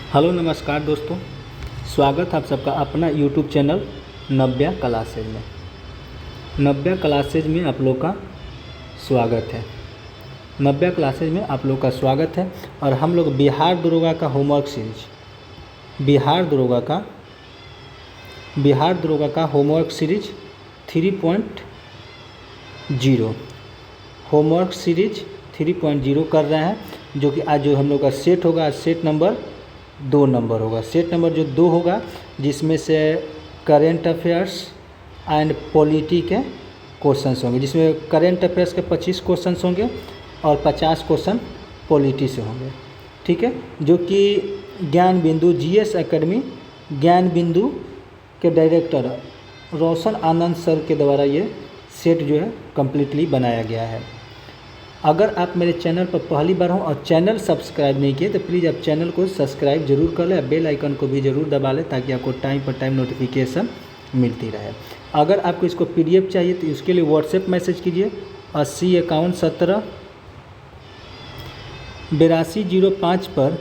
Hello नमस्कार दोस्तों, स्वागत है आप सबका अपना यूट्यूब चैनल नव्या क्लासेज में। नव्या क्लासेज में आप लोग का स्वागत है। नव्या क्लासेज में आप लोग का स्वागत है और हम लोग बिहार दरोगा का होमवर्क सीरीज बिहार दरोगा का होमवर्क सीरीज 3.0 होमवर्क सीरीज 3.0 कर रहे हैं, जो कि आज जो हम लोग का सेट होगा, सेट नंबर 2 नंबर होगा। सेट नंबर जो 2 होगा, जिसमें से करेंट अफेयर्स एंड पॉलिटी के क्वेश्चंस होंगे, जिसमें करेंट अफेयर्स के 25 क्वेश्चंस होंगे और 50 क्वेश्चन पॉलिटी से होंगे। ठीक है, जो कि ज्ञान बिंदु जीएस एकेडमी ज्ञान बिंदु के डायरेक्टर रोशन आनंद सर के द्वारा ये सेट जो है कम्प्लीटली बनाया गया है। अगर आप मेरे चैनल पर पहली बार हों और चैनल सब्सक्राइब नहीं किए तो प्लीज़ आप चैनल को सब्सक्राइब जरूर कर लें, बेल आइकन को भी ज़रूर दबा लें ताकि आपको टाइम पर टाइम नोटिफिकेशन मिलती रहे। अगर आपको इसको पीडीएफ चाहिए तो इसके लिए व्हाट्सएप मैसेज कीजिए 8051178205 पर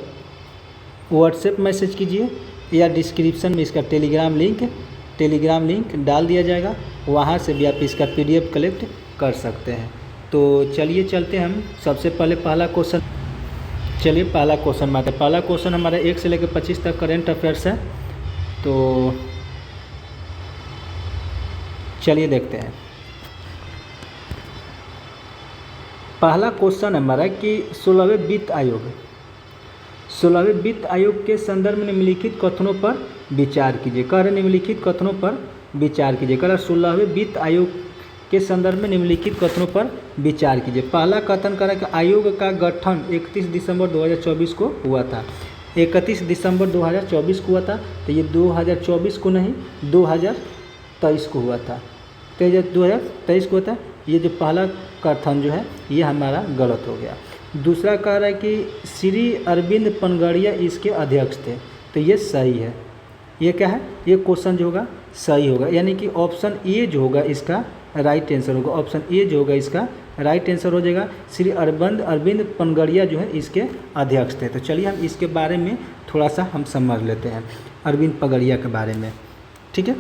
व्हाट्सएप मैसेज कीजिए, या डिस्क्रिप्शन में इसका टेलीग्राम लिंक डाल दिया जाएगा, वहाँ से भी आप इसका पीडीएफ कलेक्ट कर सकते हैं। तो चलिए चलते हैं हम सबसे पहले पहला क्वेश्चन में आते हैं। पहला क्वेश्चन हमारा 1 से लेकर 25 तक करेंट अफेयर्स है। तो चलिए देखते हैं। पहला क्वेश्चन हमारा कि 16वें वित्त आयोग के संदर्भ में निम्नलिखित कथनों पर विचार कीजिए। कह रहे निम्नलिखित कथनों पर विचार कीजिए। कह रहा 16वें वित्त आयोग के संदर्भ में निम्नलिखित कथनों पर विचार कीजिए। पहला कथन करा कि आयोग का गठन 31 दिसंबर 2024 को हुआ था। 31 दिसंबर 2024 को हुआ था, तो ये 2024 को नहीं 2023 को हुआ था। तो ये 2023 को होता है, ये जो पहला कथन जो है ये हमारा गलत हो गया। दूसरा कह रहा है कि श्री अरविंद पनगड़िया इसके अध्यक्ष थे, तो ये सही है। ये क्या है, ये क्वेश्चन जो होगा सही होगा, यानी कि ऑप्शन ए जो होगा इसका राइट आंसर होगा। ऑप्शन ए जो होगा इसका राइट आंसर हो जाएगा। श्री अरविंद पनगड़िया जो है इसके अध्यक्ष थे। तो चलिए हम इसके बारे में थोड़ा सा हम समझ लेते हैं, अरविंद पनगड़िया के बारे में। ठीक है,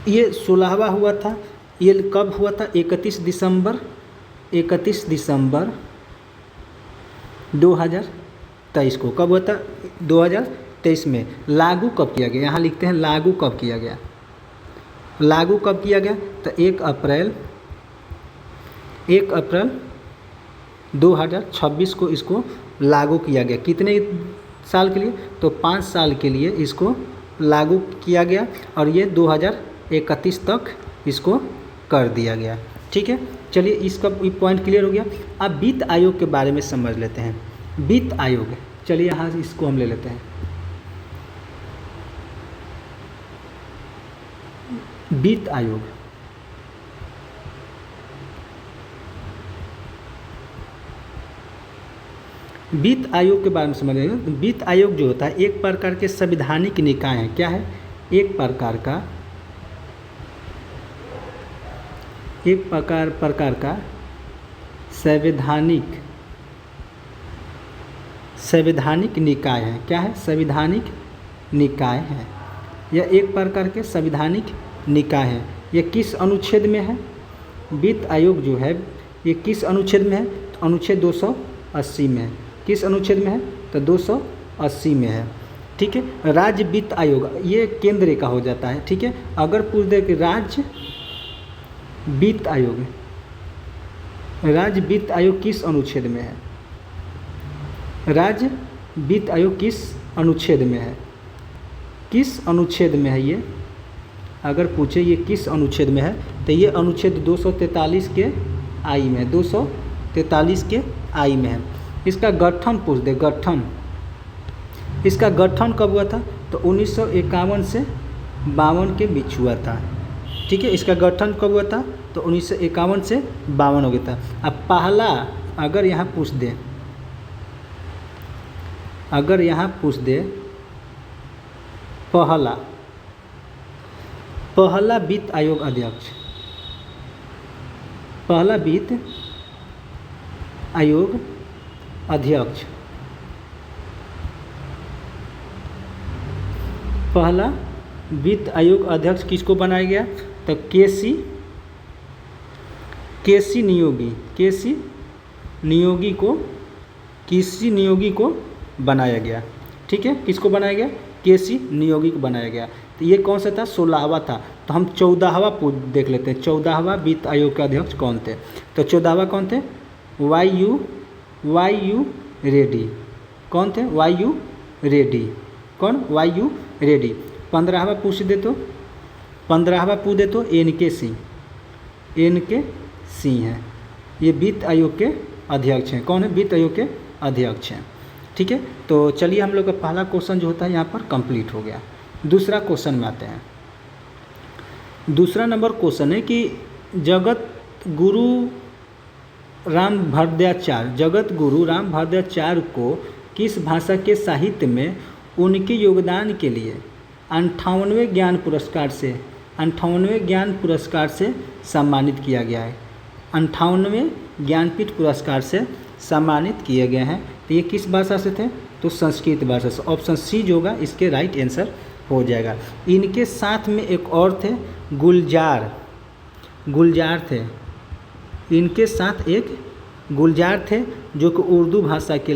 ये 16वां हुआ था। ये कब हुआ था? 31 दिसंबर 2023 को। कब हुआ था? 2023 में। लागू कब किया गया? यहाँ लिखते हैं लागू कब किया गया। लागू कब किया गया? तो 1 अप्रैल 2026 को इसको लागू किया गया। कितने साल के लिए? तो 5 साल के लिए इसको लागू किया गया और ये 2031 तक इसको कर दिया गया। ठीक है, चलिए इसका पॉइंट क्लियर हो गया। अब वित्त आयोग के बारे में समझ लेते हैं। वित्त आयोग, चलिए यहाँ इसको हम ले लेते हैं। वित्त आयोग के बारे में समझ लेंगे। वित्त आयोग जो होता है एक प्रकार के संवैधानिक निकाय है। क्या है? एक प्रकार का संवैधानिक निकाय है। क्या है? संवैधानिक निकाय है। यह एक प्रकार के संवैधानिक निकाय है। यह किस अनुच्छेद में है? वित्त आयोग जो है ये किस अनुच्छेद में है? तो अनुच्छेद 280 में है। किस अनुच्छेद में है? तो 280 में है। ठीक है, राज्य वित्त आयोग ये केंद्र का हो जाता है। ठीक है, अगर पूछ दे कि राज्य वित्त आयोग किस अनुच्छेद में है? राज्य वित्त आयोग किस अनुच्छेद में है? किस अनुच्छेद में है ये? अगर पूछे ये किस अनुच्छेद में है तो ये अनुच्छेद 243 के आई में है। 243 के आई में है। इसका गठन पूछ दे, गठन इसका गठन कब हुआ था? तो 1951 से 52 के बीच हुआ था। ठीक है, इसका गठन कब हुआ था? तो 1951 से 52 हो गया था। अब पहला अगर यहाँ पूछ दे पहला वित्त आयोग अध्यक्ष, पहला वित्त आयोग अध्यक्ष पहला वित्त आयोग अध्यक्ष किसको बनाया गया? तो केसी नियोगी को बनाया गया। ठीक है, किसको बनाया गया? केसी नियोगी को बनाया गया। तो ये कौन सा था? 16वां था। तो हम 14वां देख लेते हैं। 14वां वित्त आयोग के अध्यक्ष कौन थे? तो 14वां कौन थे? Why you Reddy. कौन थे? वाई-यू रेड्डी। कौन? वाई-यू रेड्डी। 15वां पूछ दे तो 15वां पूछ दे तो एन के सिंह हैं। ये वित्त आयोग के अध्यक्ष हैं। कौन है? वित्त आयोग के अध्यक्ष हैं। ठीक है, तो चलिए हम लोग का पहला क्वेश्चन जो होता है यहाँ पर कंप्लीट हो गया। दूसरा क्वेश्चन में आते हैं। दूसरा नंबर क्वेश्चन है कि जगत गुरु राम भरद्वाचार्य को किस भाषा के साहित्य में उनके योगदान के लिए 98 ज्ञान पुरस्कार से सम्मानित किया गया है? 98 ज्ञानपीठ पुरस्कार से सम्मानित किए गए हैं। तो ये किस भाषा से थे? तो संस्कृत भाषा से। ऑप्शन सी जो होगा इसके राइट आंसर हो जाएगा। इनके साथ में एक और थे, गुलजार थे। इनके साथ एक गुलजार थे जो कि उर्दू भाषा के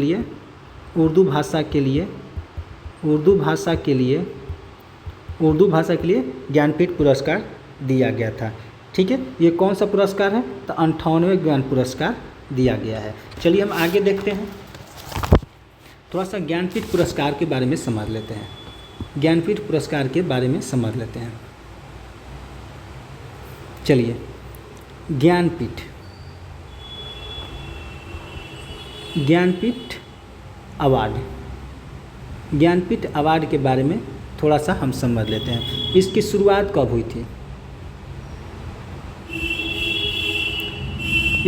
लिए ज्ञानपीठ पुरस्कार दिया गया था। ठीक है, ये कौन सा पुरस्कार है? तो 98 ज्ञान पुरस्कार दिया गया है। चलिए हम आगे देखते हैं। थोड़ा सा ज्ञानपीठ पुरस्कार के बारे में समझ लेते हैं। चलिए, ज्ञानपीठ अवार्ड के बारे में थोड़ा सा हम समझ लेते हैं। इसकी शुरुआत कब हुई थी?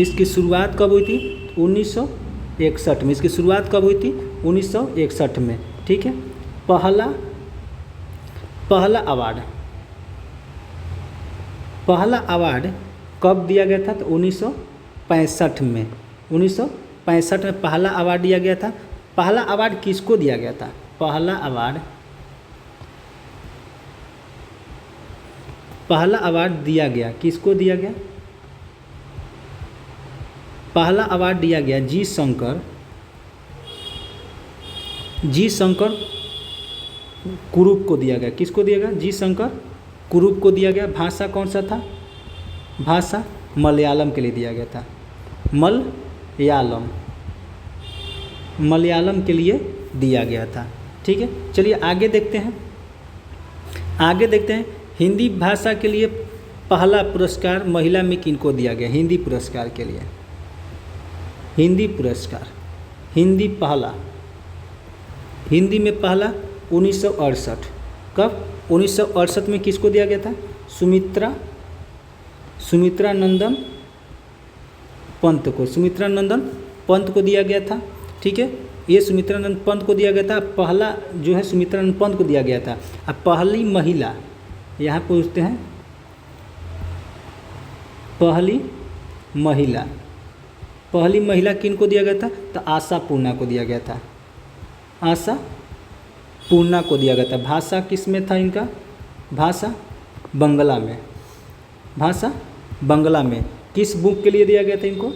इसकी शुरुआत कब हुई थी? 1961 में। इसकी शुरुआत कब हुई थी? 1961 में। ठीक है, पहला अवार्ड कब दिया गया था? तो 1965 में। 1965 में पहला अवार्ड दिया गया था। पहला अवार्ड किसको दिया गया था? पहला अवार्ड दिया गया किसको दिया गया? पहला अवार्ड दिया गया जी शंकर कुरूप को दिया गया। किसको दिया गया? जी शंकर कुरूप को दिया गया। भाषा कौन सा था? भाषा मलयालम के लिए दिया गया था। मलयालम के लिए दिया गया था। ठीक है, चलिए आगे देखते हैं। हिंदी भाषा के लिए पहला पुरस्कार महिला में किनको दिया गया? हिंदी पुरस्कार के लिए हिंदी में पहला 1968। कब? 1968 में किसको दिया गया था? सुमित्रा नंदन पंत को दिया गया था। ठीक है, ये सुमित्रा नंदन पंत को दिया गया था। पहला जो है सुमित्रा नंदन पंत को दिया गया था। अब पहली महिला यहाँ पूछते हैं, पहली महिला किनको दिया गया था? तो आशा पूर्णा को दिया गया था। भाषा किस में था इनका? भाषा बंगला में। किस बुक के लिए दिया गया था इनको?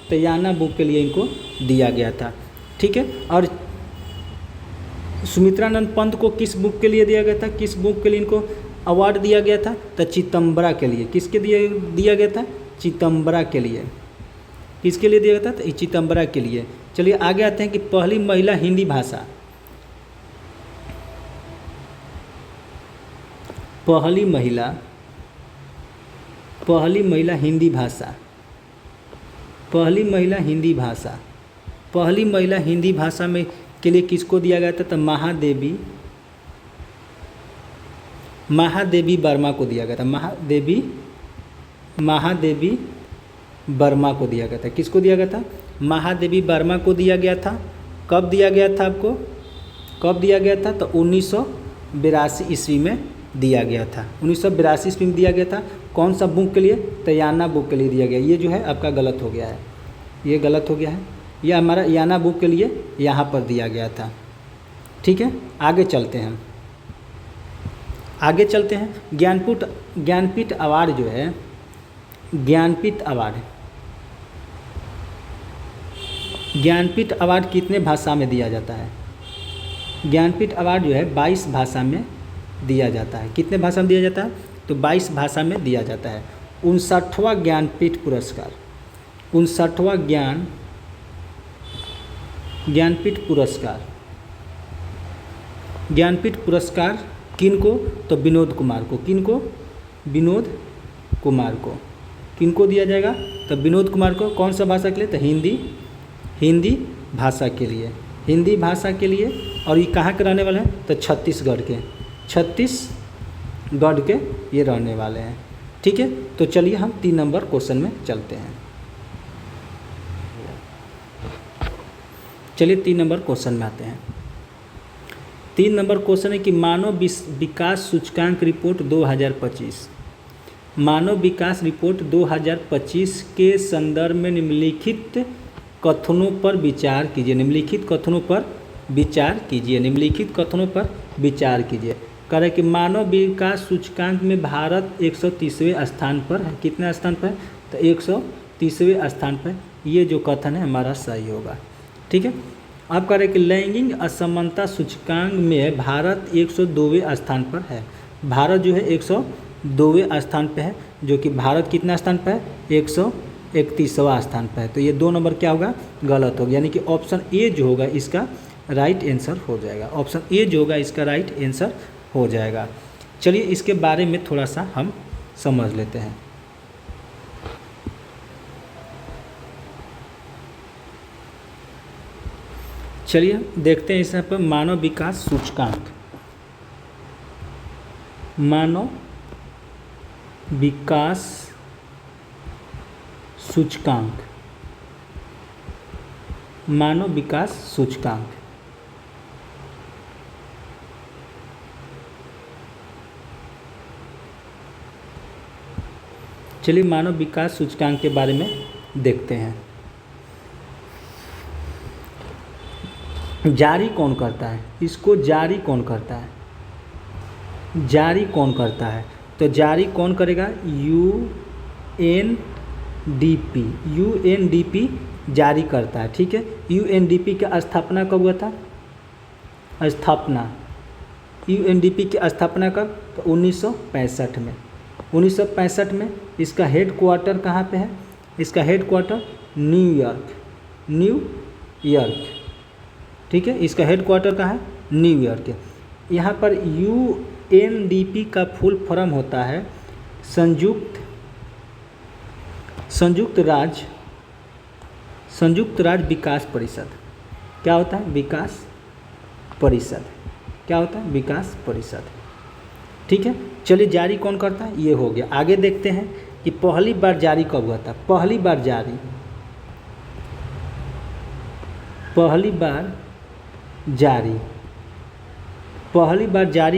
तो याना बुक के लिए इनको दिया गया था। ठीक है, और सुमित्रानंद पंत को किस बुक के लिए दिया गया था? किस बुक के लिए इनको अवार्ड दिया गया था? तो चितंबरा के लिए। किसके दिया गया था? चितंबरा के लिए। किसके लिए दिया गया था? तो चितंबरा के लिए। चलिए आगे आते हैं कि पहली महिला हिंदी भाषा। पहली महिला हिंदी भाषा में के लिए किसको दिया गया था? तो महादेवी वर्मा को दिया गया था। महादेवी वर्मा को दिया गया था। किसको दिया गया था? महादेवी वर्मा को दिया गया था। कब दिया गया था आपको? कब दिया गया था? तो 1982 ईस्वी में दिया गया था। 1982 ईस्वी में दिया गया था। कौन सा बुक के लिए? तो याना बुक के लिए दिया गया। ये जो है आपका गलत हो गया है, ये गलत हो गया है। यह हमारा याना बुक के लिए यहाँ पर दिया गया था। ठीक है, आगे चलते हैं। ज्ञानपीठ अवार्ड जो है, ज्ञानपीठ अवार्ड कितने भाषा में दिया जाता है? ज्ञानपीठ अवार्ड जो है 22 भाषा में दिया जाता है। कितने भाषा में दिया जाता है? तो 22 भाषा में दिया जाता है। 59वां ज्ञानपीठ पुरस्कार, 59वां ज्ञानपीठ पुरस्कार किनको? तो विनोद कुमार को। किनको? विनोद कुमार को। किनको दिया जाएगा? तो विनोद कुमार को। कौन सा भाषा के लिए? तो हिंदी भाषा के लिए, हिंदी भाषा के लिए। और ये कहाँ के रहने वाले हैं? तो छत्तीसगढ़ के ये रहने वाले हैं। ठीक है, तो चलिए हम 3 नंबर क्वेश्चन में चलते हैं। चलिए 3 नंबर क्वेश्चन में आते हैं। 3 नंबर क्वेश्चन है कि मानव विकास सूचकांक रिपोर्ट 2025, मानव विकास रिपोर्ट 2025 के संदर्भ में निम्नलिखित कथनों पर विचार कीजिए। निम्नलिखित कथनों पर विचार कीजिए। कह रहे कि मानव विकास सूचकांक में भारत 130वें स्थान पर है। कितने स्थान पर? तो 130वें स्थान पर। ये जो कथन है हमारा सही होगा। ठीक है, आप कह रहे कि लैंगिक असमानता सूचकांक में भारत 102वें स्थान पर है। भारत जो है 102वें स्थान पर है, जो कि भारत कितना स्थान पर है? 131वां स्थान पर है। तो ये 2 नंबर क्या होगा? गलत होगा, यानी कि ऑप्शन ए जो होगा इसका राइट आंसर हो जाएगा। ऑप्शन ए जो होगा इसका राइट आंसर हो जाएगा। चलिए इसके बारे में थोड़ा सा हम समझ लेते हैं। चलिए देखते हैं इस पर मानव विकास सूचकांक। मानव विकास सूचकांक, मानव विकास सूचकांक। चलिए मानव विकास सूचकांक के बारे में देखते हैं। जारी कौन करता है? इसको जारी कौन करता है? तो जारी कौन करेगा? यूएनडीपी जारी करता है। ठीक है, यूएनडीपी की स्थापना कब हुआ था? यूएनडीपी की स्थापना कब? तो 1965 में। 1965 में। इसका हेड क्वार्टर कहाँ पे है? इसका हेड क्वार्टर न्यूयॉर्क। ठीक है, इसका हेड क्वार्टर कहाँ है? न्यूयॉर्क। यहाँ पर यूएनडीपी का फुल फॉर्म होता है संयुक्त राज्य विकास परिषद। क्या होता है? विकास परिषद। क्या होता है? विकास परिषद। ठीक है, चलिए जारी कौन करता है? ये हो गया। आगे देखते हैं कि पहली बार जारी कब हुआ था। पहली बार जारी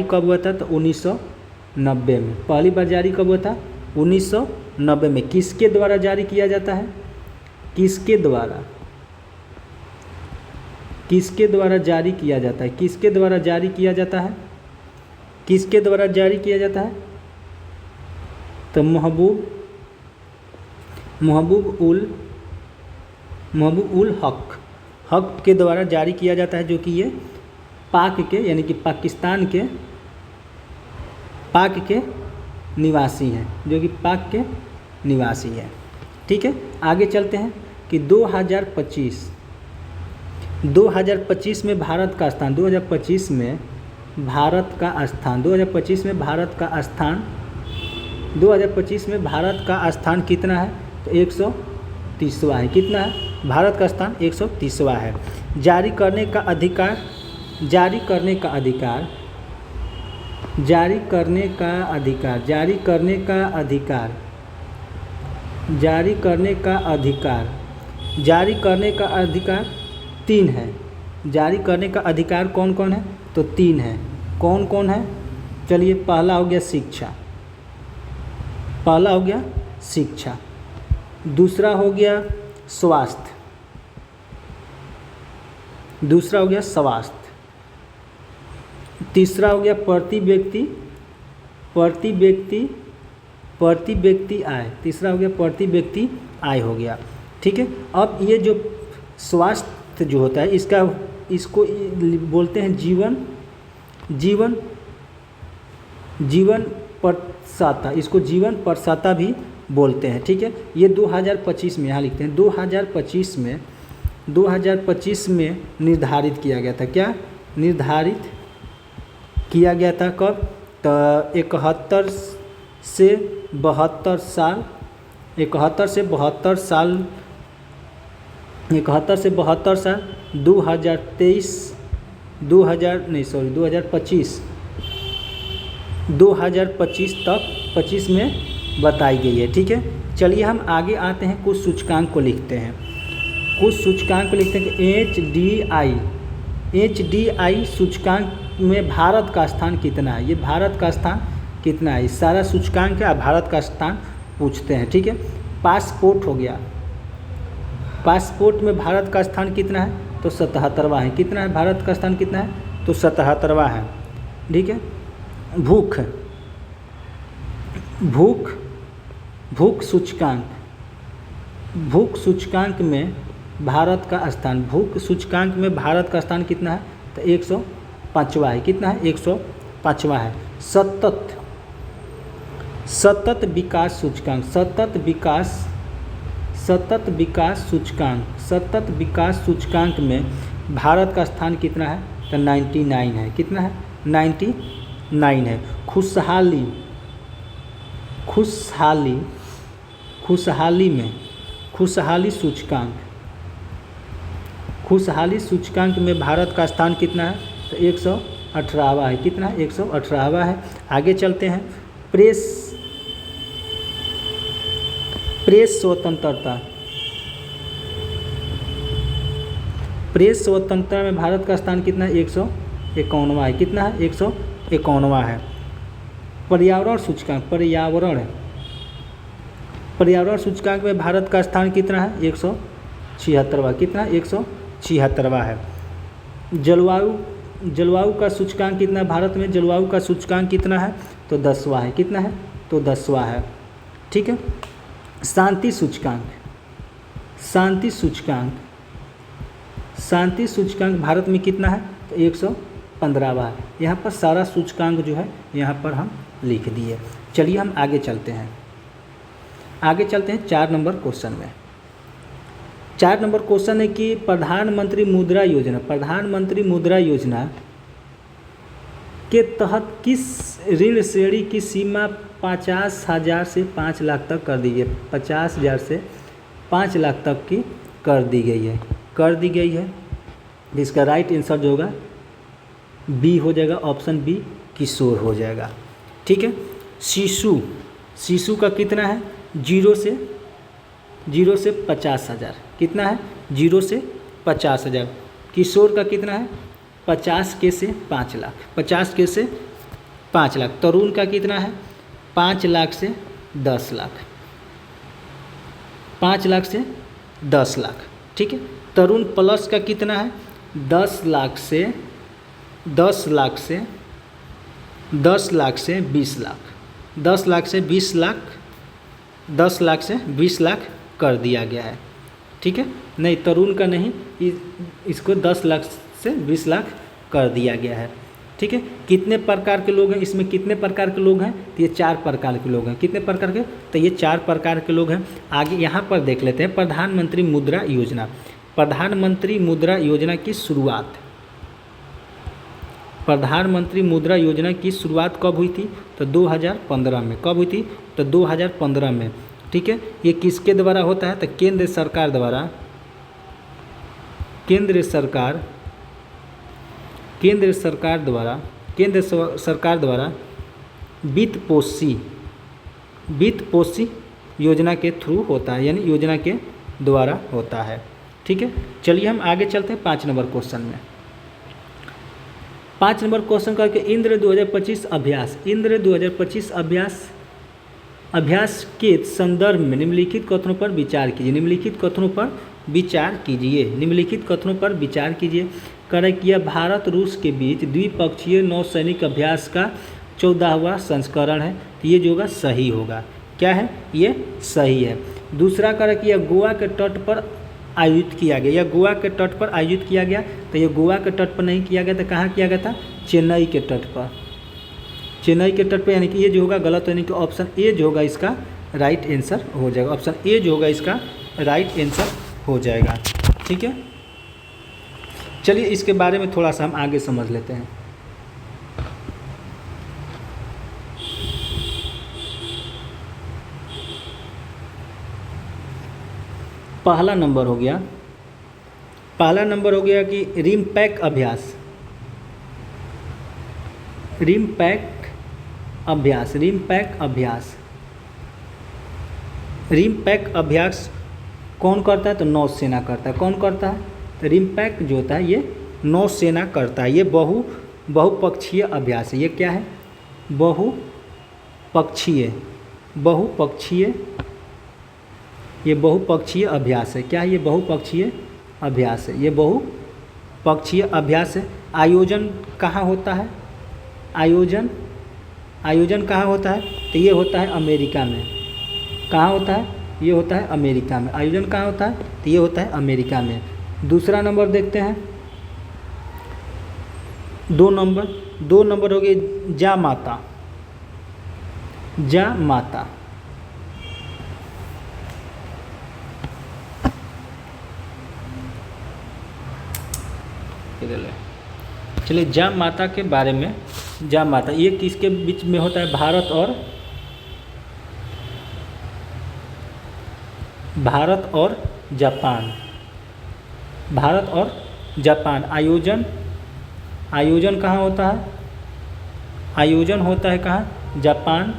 कब हुआ था? तो 1990 में। पहली बार जारी कब हुआ था? 1990 में। किसके द्वारा जारी किया जाता है? किसके द्वारा जारी किया जाता है? किसके द्वारा जारी किया जाता है? किसके द्वारा जारी किया जाता है? तो महबूब उल हक के द्वारा जारी किया जाता है, जो कि ये पाक के यानी कि पाकिस्तान के निवासी हैं, जो कि पाक के निवासी हैं। ठीक है, आगे चलते हैं कि 2025 में भारत का स्थान 2025 में भारत का स्थान कितना है? तो 130वां है। कितना है? भारत का स्थान 130वां है। जारी करने का अधिकार तीन है। जारी करने का अधिकार कौन कौन है? तो 3 है। कौन कौन है? चलिए पहला हो गया शिक्षा, दूसरा हो गया स्वास्थ्य, तीसरा हो गया प्रति व्यक्ति आय। तीसरा हो गया प्रति व्यक्ति आय हो गया। ठीक है, अब ये जो स्वास्थ्य जो होता है इसको बोलते हैं जीवन प्रसाता, इसको जीवन प्रसाता भी बोलते हैं। ठीक है, ये 2025 में यहाँ लिखते हैं 2025 में निर्धारित किया गया था। क्या निर्धारित किया गया था? कब? तो 71 से 72 साल 2025 तक 25 में बताई गई है। ठीक है, चलिए हम आगे आते हैं, कुछ सूचकांक को लिखते हैं। HDI सूचकांक में भारत का स्थान कितना है? ये भारत का स्थान कितना है? सारा सूचकांक है, भारत का स्थान पूछते हैं। ठीक है, पासपोर्ट हो गया। पासपोर्ट में भारत का स्थान कितना है? तो 77वां है। कितना है भारत का स्थान? कितना है? तो 77वां है। ठीक है, भूख सूचकांक में भारत का स्थान, भूख सूचकांक में भारत का स्थान कितना है? तो 105वां है। कितना है? 105वां है। सतत विकास सूचकांक में भारत का स्थान कितना है? तो 99 है। कितना है? 99 है। खुशहाली सूचकांक में भारत का स्थान कितना है? तो 118वां है। कितना है? 118वां है। आगे चलते हैं। प्रेस स्वतंत्रता में भारत का स्थान कितना है? 151वां है। कितना है? 151वां है। पर्यावरण सूचकांक में भारत का स्थान कितना है? 176वां। कितना है? 176वां है। जलवायु का सूचकांक कितना है भारत में? जलवायु का सूचकांक कितना है? तो 10वां है। कितना है? तो 10वां है। ठीक है, शांति सूचकांक भारत में कितना है? तो 115वां है। यहाँ पर सारा सूचकांक जो है यहाँ पर हम लिख दिए। चलिए हम आगे चलते हैं 4 नंबर क्वेश्चन में। 4 नंबर क्वेश्चन है कि प्रधानमंत्री मुद्रा योजना के तहत किस ऋण श्रेणी की सीमा 50,000 से 5 लाख तक कर दी गई? 50,000 से 5 लाख तक की कर दी गई है। जिसका राइट आंसर जो होगा बी हो जाएगा, ऑप्शन बी किशोर हो जाएगा। ठीक है, शिशु का कितना है? 0 से 50,000। कितना है? 0 से 50,000। किशोर का कितना है? 50 के से 5 लाख। 50 के से 5 लाख। तरुण का कितना है? 5 लाख से 10 लाख। 5 लाख से 10 लाख। ठीक है, तरुण प्लस का कितना है? 10 लाख से 20 लाख। 10 लाख से 20 लाख कर दिया गया है। ठीक है, नहीं तरुण का नहीं, इसको 10 लाख से 20 लाख कर दिया गया है। ठीक है, कितने प्रकार के लोग हैं इसमें? कितने प्रकार के लोग हैं? तो ये 4 प्रकार के लोग हैं। कितने प्रकार के? तो ये 4 प्रकार के लोग हैं। आगे यहाँ पर देख लेते हैं प्रधानमंत्री मुद्रा योजना। प्रधानमंत्री मुद्रा योजना की शुरुआत कब हुई थी? तो 2015 में। कब हुई थी? तो 2015 में। ठीक है, ये किसके द्वारा होता है? तो केंद्र सरकार द्वारा वित्त पोषी योजना के थ्रू होता है, यानी योजना के द्वारा होता है। ठीक है, चलिए हम आगे चलते हैं 5 नंबर क्वेश्चन में। 5 नंबर क्वेश्चन करके इंद्र 2025 अभ्यास के संदर्भ में निम्नलिखित कथनों पर विचार कीजिए। निम्नलिखित कथनों पर विचार कीजिए। निम्नलिखित कथनों पर विचार कीजिए। करें कि यह भारत रूस के बीच द्विपक्षीय नौसैनिक अभ्यास का 14वां संस्करण है। तो ये जो होगा सही होगा। क्या है? ये सही है। दूसरा करें कि यह गोवा के तट पर आयोजित किया गया। यह गोवा के तट पर आयोजित किया गया। तो ये गोवा के तट पर नहीं किया गया, तो कहाँ किया गया था? चेन्नई के तट पर। चेन्नई के तट पर, यानी कि ये जो होगा गलत, यानी कि ऑप्शन ए जो होगा इसका राइट आंसर हो जाएगा। ऑप्शन ए जो होगा इसका राइट आंसर हो जाएगा। ठीक है, चलिए इसके बारे में थोड़ा सा हम आगे समझ लेते हैं। पहला नंबर हो गया कि रिमपैक अभ्यास। रिमपैक अभ्यास कौन करता है? तो नौसेना करता है। कौन करता है? तो रिमपैक जो होता है ये नौसेना करता है। ये बहुपक्षीय अभ्यास है। ये क्या है? बहुपक्षीय अभ्यास है। क्या है? ये बहुपक्षीय अभ्यास है। ये बहुपक्षीय अभ्यास है। आयोजन कहाँ होता है? आयोजन कहाँ होता है? तो ये होता है अमेरिका में। कहाँ होता है? ये होता है अमेरिका में। आयोजन कहाँ होता है? तो ये होता है अमेरिका में। दूसरा नंबर देखते हैं। 2 नंबर हो गए जामाता। चलिए जामाता के बारे में। जामाता ये किसके बीच में होता है? भारत और जापान। आयोजन कहाँ होता है? आयोजन होता है कहाँ? जापान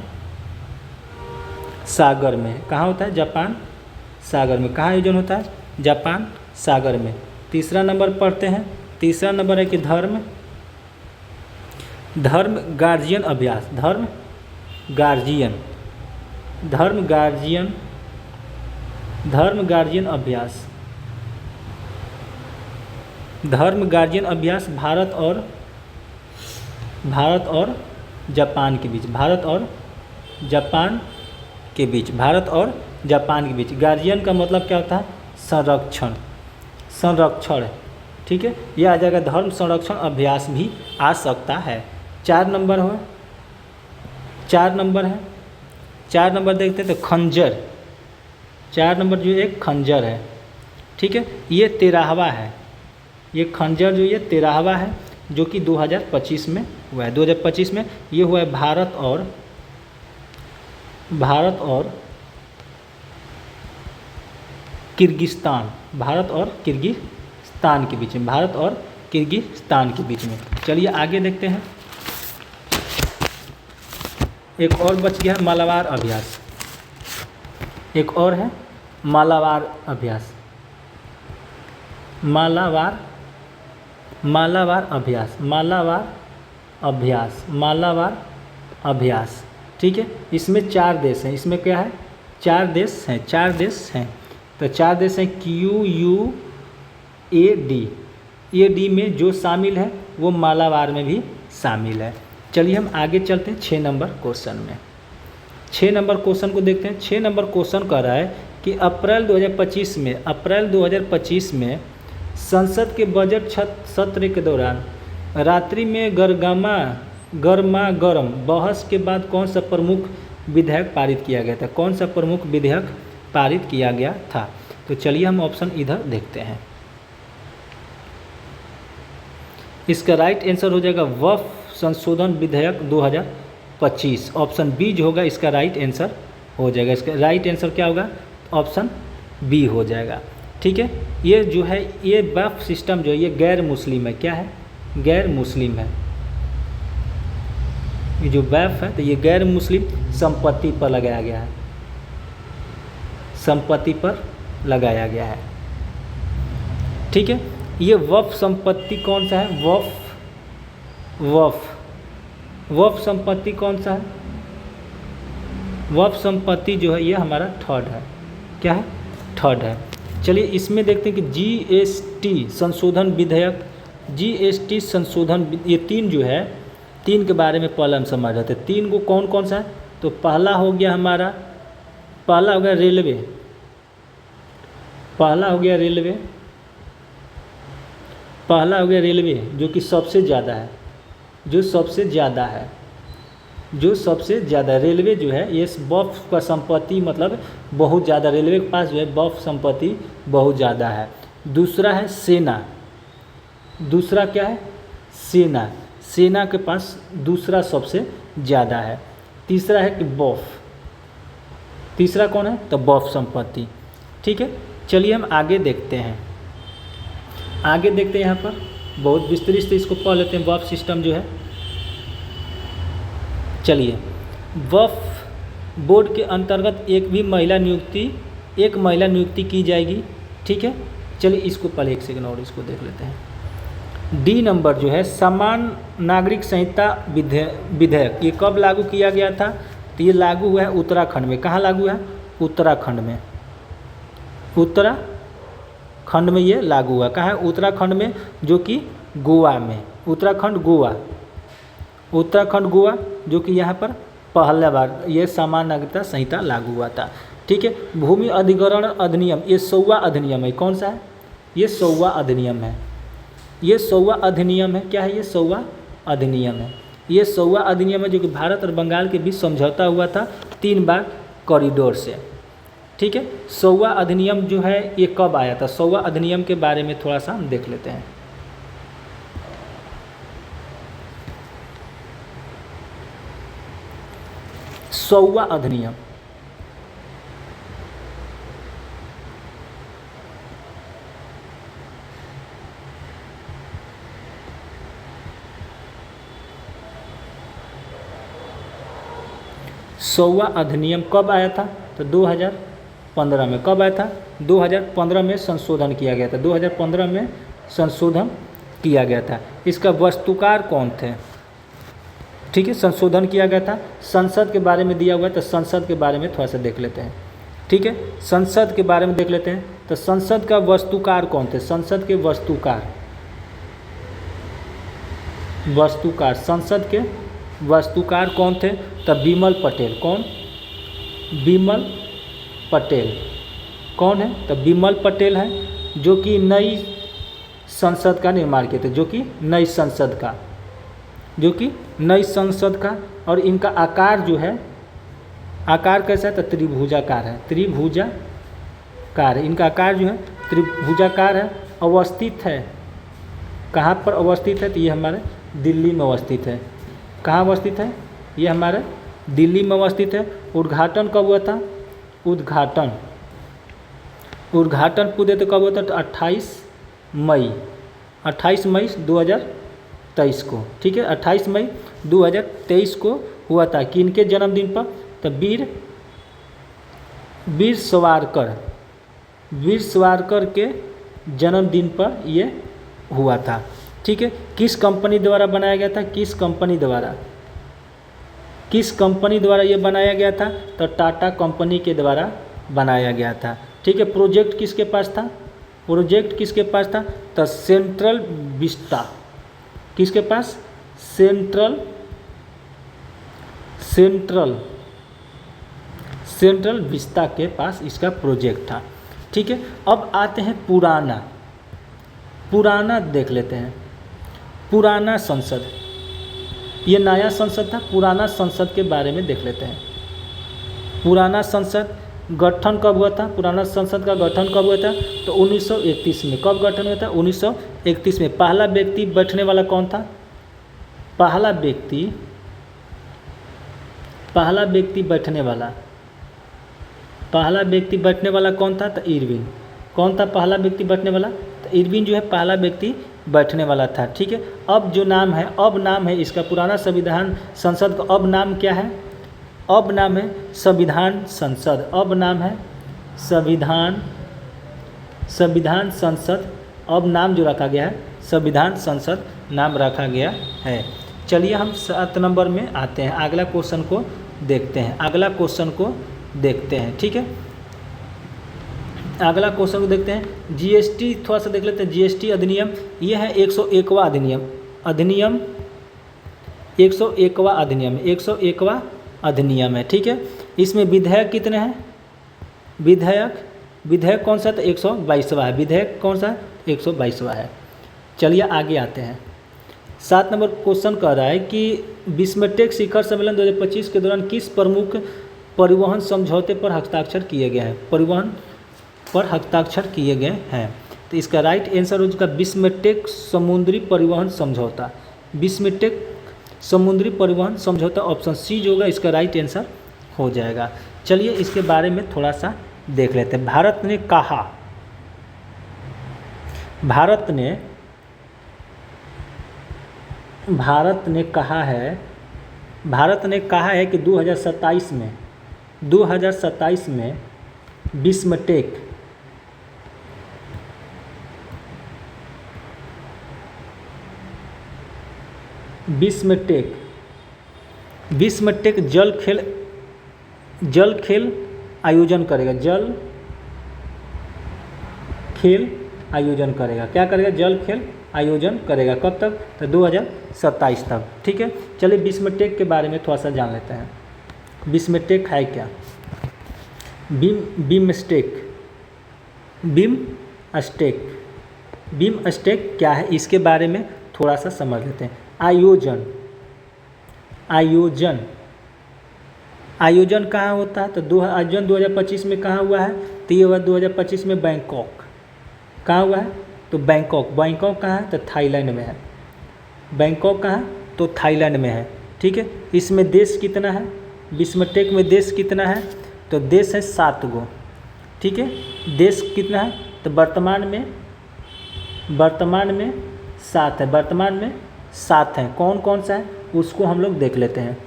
सागर में। कहाँ होता है? जापान सागर में। कहाँ आयोजन होता है? जापान सागर में। तीसरा नंबर पढ़ते हैं। तीसरा नंबर है कि धर्म गार्जियन अभ्यास। धर्म गार्जियन अभ्यास भारत और जापान के बीच। गार्जियन का मतलब क्या होता है? संरक्षण। ठीक है, यह आ जाएगा। धर्म संरक्षण अभ्यास भी आ सकता है। 4 नंबर है। 4 नंबर देखते हैं तो खंजर। 4 नंबर जो एक खंजर है। ठीक है, ये 13वां है। ये खंजर जो ये 13वां है, जो कि 2025 में हुआ है। 2025 में ये हुआ है भारत और किर्गिस्तान के बीच में। चलिए आगे देखते हैं। एक और बच गया मालाबार अभ्यास। एक और है मालाबार अभ्यास। ठीक है, इसमें 4 देश हैं। इसमें क्या है? 4 देश हैं। तो 4 देश हैं QUAD में जो शामिल है वो मालाबार में भी शामिल है। चलिए हम आगे चलते हैं 6 नंबर क्वेश्चन में। 6 नंबर क्वेश्चन को देखते हैं। 6 नंबर क्वेश्चन कह रहा है कि अप्रैल 2025 में संसद के बजट सत्र के दौरान रात्रि में गर्मा-गर्म बहस के बाद कौन सा प्रमुख विधेयक पारित किया गया था? कौन सा प्रमुख विधेयक पारित किया गया था? तो चलिए हम ऑप्शन इधर देखते हैं। इसका राइट आंसर हो जाएगा वक्फ संशोधन विधेयक 2025। ऑप्शन बी जो होगा इसका राइट आंसर हो जाएगा। इसका राइट आंसर क्या होगा? ऑप्शन बी हो जाएगा। ठीक है, ये जो है ये वक्फ सिस्टम जो है ये गैर मुस्लिम है। क्या है? गैर मुस्लिम है। ये जो वक्फ है तो ये गैर मुस्लिम संपत्ति पर लगाया गया है। ठीक है, ये वक्फ संपत्ति कौन सा है? वक्फ संपत्ति कौन सा है? वक्फ संपत्ति जो है ये हमारा थर्ड है। क्या है? थर्ड है। चलिए इसमें देखते हैं कि जीएसटी संशोधन विधेयक, जीएसटी संशोधन, ये तीन जो है, तीन के बारे में पहले हम समझ रहे थे। तीन को कौन कौन सा है, तो पहला हो गया हमारा, पहला हो गया रेलवे, पहला हो गया रेलवे, पहला हो गया रेलवे जो कि सबसे ज़्यादा है, जो सबसे ज़्यादा है, जो सबसे ज़्यादा रेलवे जो है ये वक्फ का संपत्ति मतलब बहुत ज़्यादा, रेलवे के पास जो है वक्फ संपत्ति बहुत ज़्यादा है। दूसरा है सेना, दूसरा क्या है, सेना, सेना के पास दूसरा सबसे ज़्यादा है। तीसरा है कि वक्फ, तीसरा कौन है, तो वक्फ संपत्ति। ठीक है, चलिए हम आगे देखते हैं, आगे देखते हैं। यहाँ पर बहुत विस्तृत से इसको पढ़ लेते हैं, वक्फ सिस्टम जो है। चलिए, वक्फ बोर्ड के अंतर्गत एक महिला नियुक्ति की जाएगी। ठीक है, चलिए इसको पहले एक सेकंड और इसको देख लेते हैं। डी नंबर जो है समान नागरिक संहिता विधेयक, ये कब लागू किया गया था, तो ये लागू हुआ है उत्तराखंड में। कहाँ लागू है, उत्तराखंड में, उत्तराखंड में ये लागू हुआ। कहाँ है, उत्तराखंड में, जो कि गोवा में, उत्तराखंड गोवा, उत्तराखंड गोवा, जो कि यहाँ पर पहला बार ये समान नागरिकता संहिता लागू हुआ था। ठीक है, भूमि अधिग्रहण अधिनियम, ये 100वां अधिनियम है। कौन सा है, ये 100वां अधिनियम है, ये 100वां अधिनियम है। क्या है, ये 100वां अधिनियम है, ये 100वां अधिनियम है, जो कि भारत और बंगाल के बीच समझौता हुआ था 3 बार कॉरिडोर से। ठीक है, 100वां अधिनियम जो है ये कब आया था, 100वां अधिनियम के बारे में थोड़ा सा हम देख लेते हैं। 100वां अधिनियम, सौवा अधिनियम कब आया था, तो 2015 में। कब आया था, 2015 में संशोधन किया गया था, 2015 में संशोधन किया गया था। इसका वस्तुकार कौन थे, ठीक है, संशोधन किया गया था। संसद के बारे में दिया हुआ है, तो संसद के बारे में थोड़ा सा देख लेते हैं। ठीक है, संसद के बारे में देख लेते हैं। तो संसद का वस्तुकार कौन थे, संसद के वस्तुकार, वस्तुकार, संसद के वस्तुकार कौन थे, तब बिमल पटेल। कौन, बिमल पटेल कौन है, तब बिमल पटेल है, जो कि नई संसद का निर्माण किए थे, जो कि नई संसद का, जो कि नई संसद का। और इनका आकार जो है, आकार कैसा है, तो त्रिभुजाकार है, त्रिभुजाकार है। इनका आकार जो है त्रिभुजाकार है। अवस्थित है, कहाँ पर अवस्थित है, तो ये हमारे दिल्ली में अवस्थित है। कहाँ अवस्थित है, ये हमारे दिल्ली में अवस्थित है। उद्घाटन कब हुआ था, उद्घाटन पूरे तो कब हुआ था, तो 28 मई 2023 को। ठीक है, 28 मई 2023 को हुआ था। किनके जन्मदिन पर, तो वीर सावरकर के जन्मदिन पर ये हुआ था। ठीक है, किस कंपनी द्वारा बनाया गया था, किस कंपनी द्वारा ये बनाया गया था, तो टाटा कंपनी के द्वारा बनाया गया था। ठीक है, प्रोजेक्ट किसके पास था, प्रोजेक्ट किसके पास था, तो सेंट्रल विस्टा, किसके पास, सेंट्रल विस्टा के पास इसका प्रोजेक्ट था। ठीक है, अब आते हैं पुराना देख लेते हैं। पुराना संसद, ये नया संसद था, पुराना संसद के बारे में देख लेते हैं। पुराना संसद गठन कब हुआ था, पुराना संसद का गठन कब हुआ था, तो 1931 में। कब गठन हुआ था, 1931 में। पहला व्यक्ति बैठने वाला कौन था, पहला व्यक्ति बैठने वाला कौन था, तो इरविन। कौन था पहला व्यक्ति बैठने वाला, तो इरविन जो है पहला व्यक्ति बैठने वाला था। ठीक है, अब जो नाम है, अब नाम है इसका, पुराना संविधान संसद का अब नाम क्या है, अब नाम है संविधान संसद, अब नाम है संविधान संसद, अब नाम जो रखा गया है संविधान संसद नाम रखा गया है। चलिए हम 7 नंबर में आते हैं, अगला क्वेश्चन को देखते हैं, ठीक है। अगला क्वेश्चन को देखते हैं, जीएसटी थोड़ा सा देख लेते हैं। जीएसटी अधिनियम ये है 101वां अधिनियम, अधिनियम 101वां अधिनियम, 101वां अधिनियम है, ठीक है। इसमें विधेयक कितने हैं? विधेयक कौन सा? तो 122वां है। विधेयक कौन सा? 122वां है। चलिए आगे आते हैं। 7 नंबर क्वेश्चन कह रहा है कि बिस्मटेक शिखर सम्मेलन 2025 के दौरान किस प्रमुख परिवहन समझौते पर हस्ताक्षर किए गए हैं? परिवहन पर हस्ताक्षर किए गए हैं। तो इसका राइट आंसर हो जाएगा बिस्मटेक समुद्री परिवहन समझौता। बिस्मटेक समुद्री परिवहन समझौता, ऑप्शन सी जो होगा इसका राइट आंसर हो जाएगा। चलिए इसके बारे में थोड़ा सा देख लेते हैं। भारत ने कहा है कि 2027 में बिस्मटेक जल खेल आयोजन करेगा। जल खेल आयोजन करेगा। क्या करेगा? जल खेल आयोजन करेगा। कब तक? तो 2027 तक, ठीक है। चलिए बिस्मटेक के बारे में थोड़ा सा जान लेते हैं। बिस्मटेक है क्या? बिमस्टेक क्या है, इसके बारे में थोड़ा सा समझ लेते हैं। आयोजन कहाँ होता है? तो आयोजन 2025 में कहाँ हुआ है? तो ये हुआ 2025 में बैंकॉक। कहाँ हुआ है? तो बैंकॉक कहाँ है? तो थाईलैंड में है। बैंकॉक कहाँ है? तो थाईलैंड में है, ठीक है। इसमें देश कितना है? बिस्मटेक में देश कितना है? तो देश है 7 गो, ठीक है। देश कितना है? तो वर्तमान में 7 है। वर्तमान में 7 हैं। कौन कौन सा है उसको हम लोग देख लेते हैं।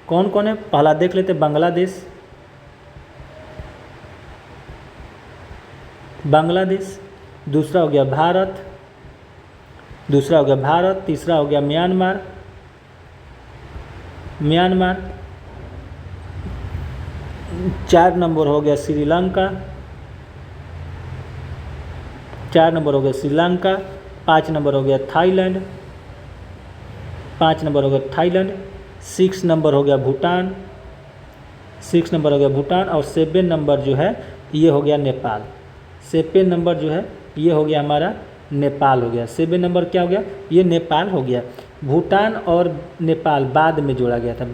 कौन कौन है? पहला देख लेते हैं बांग्लादेश, दूसरा हो गया भारत, तीसरा हो गया म्यांमार, 4 नंबर हो गया श्रीलंका, 5 नंबर हो गया थाईलैंड, 6 नंबर हो गया भूटान, और 7 नंबर जो है ये हो गया नेपाल। 7 नंबर जो है ये हो गया हमारा नेपाल हो गया। 7 नंबर क्या हो गया? ये नेपाल हो गया। भूटान और नेपाल बाद में जोड़ा गया था।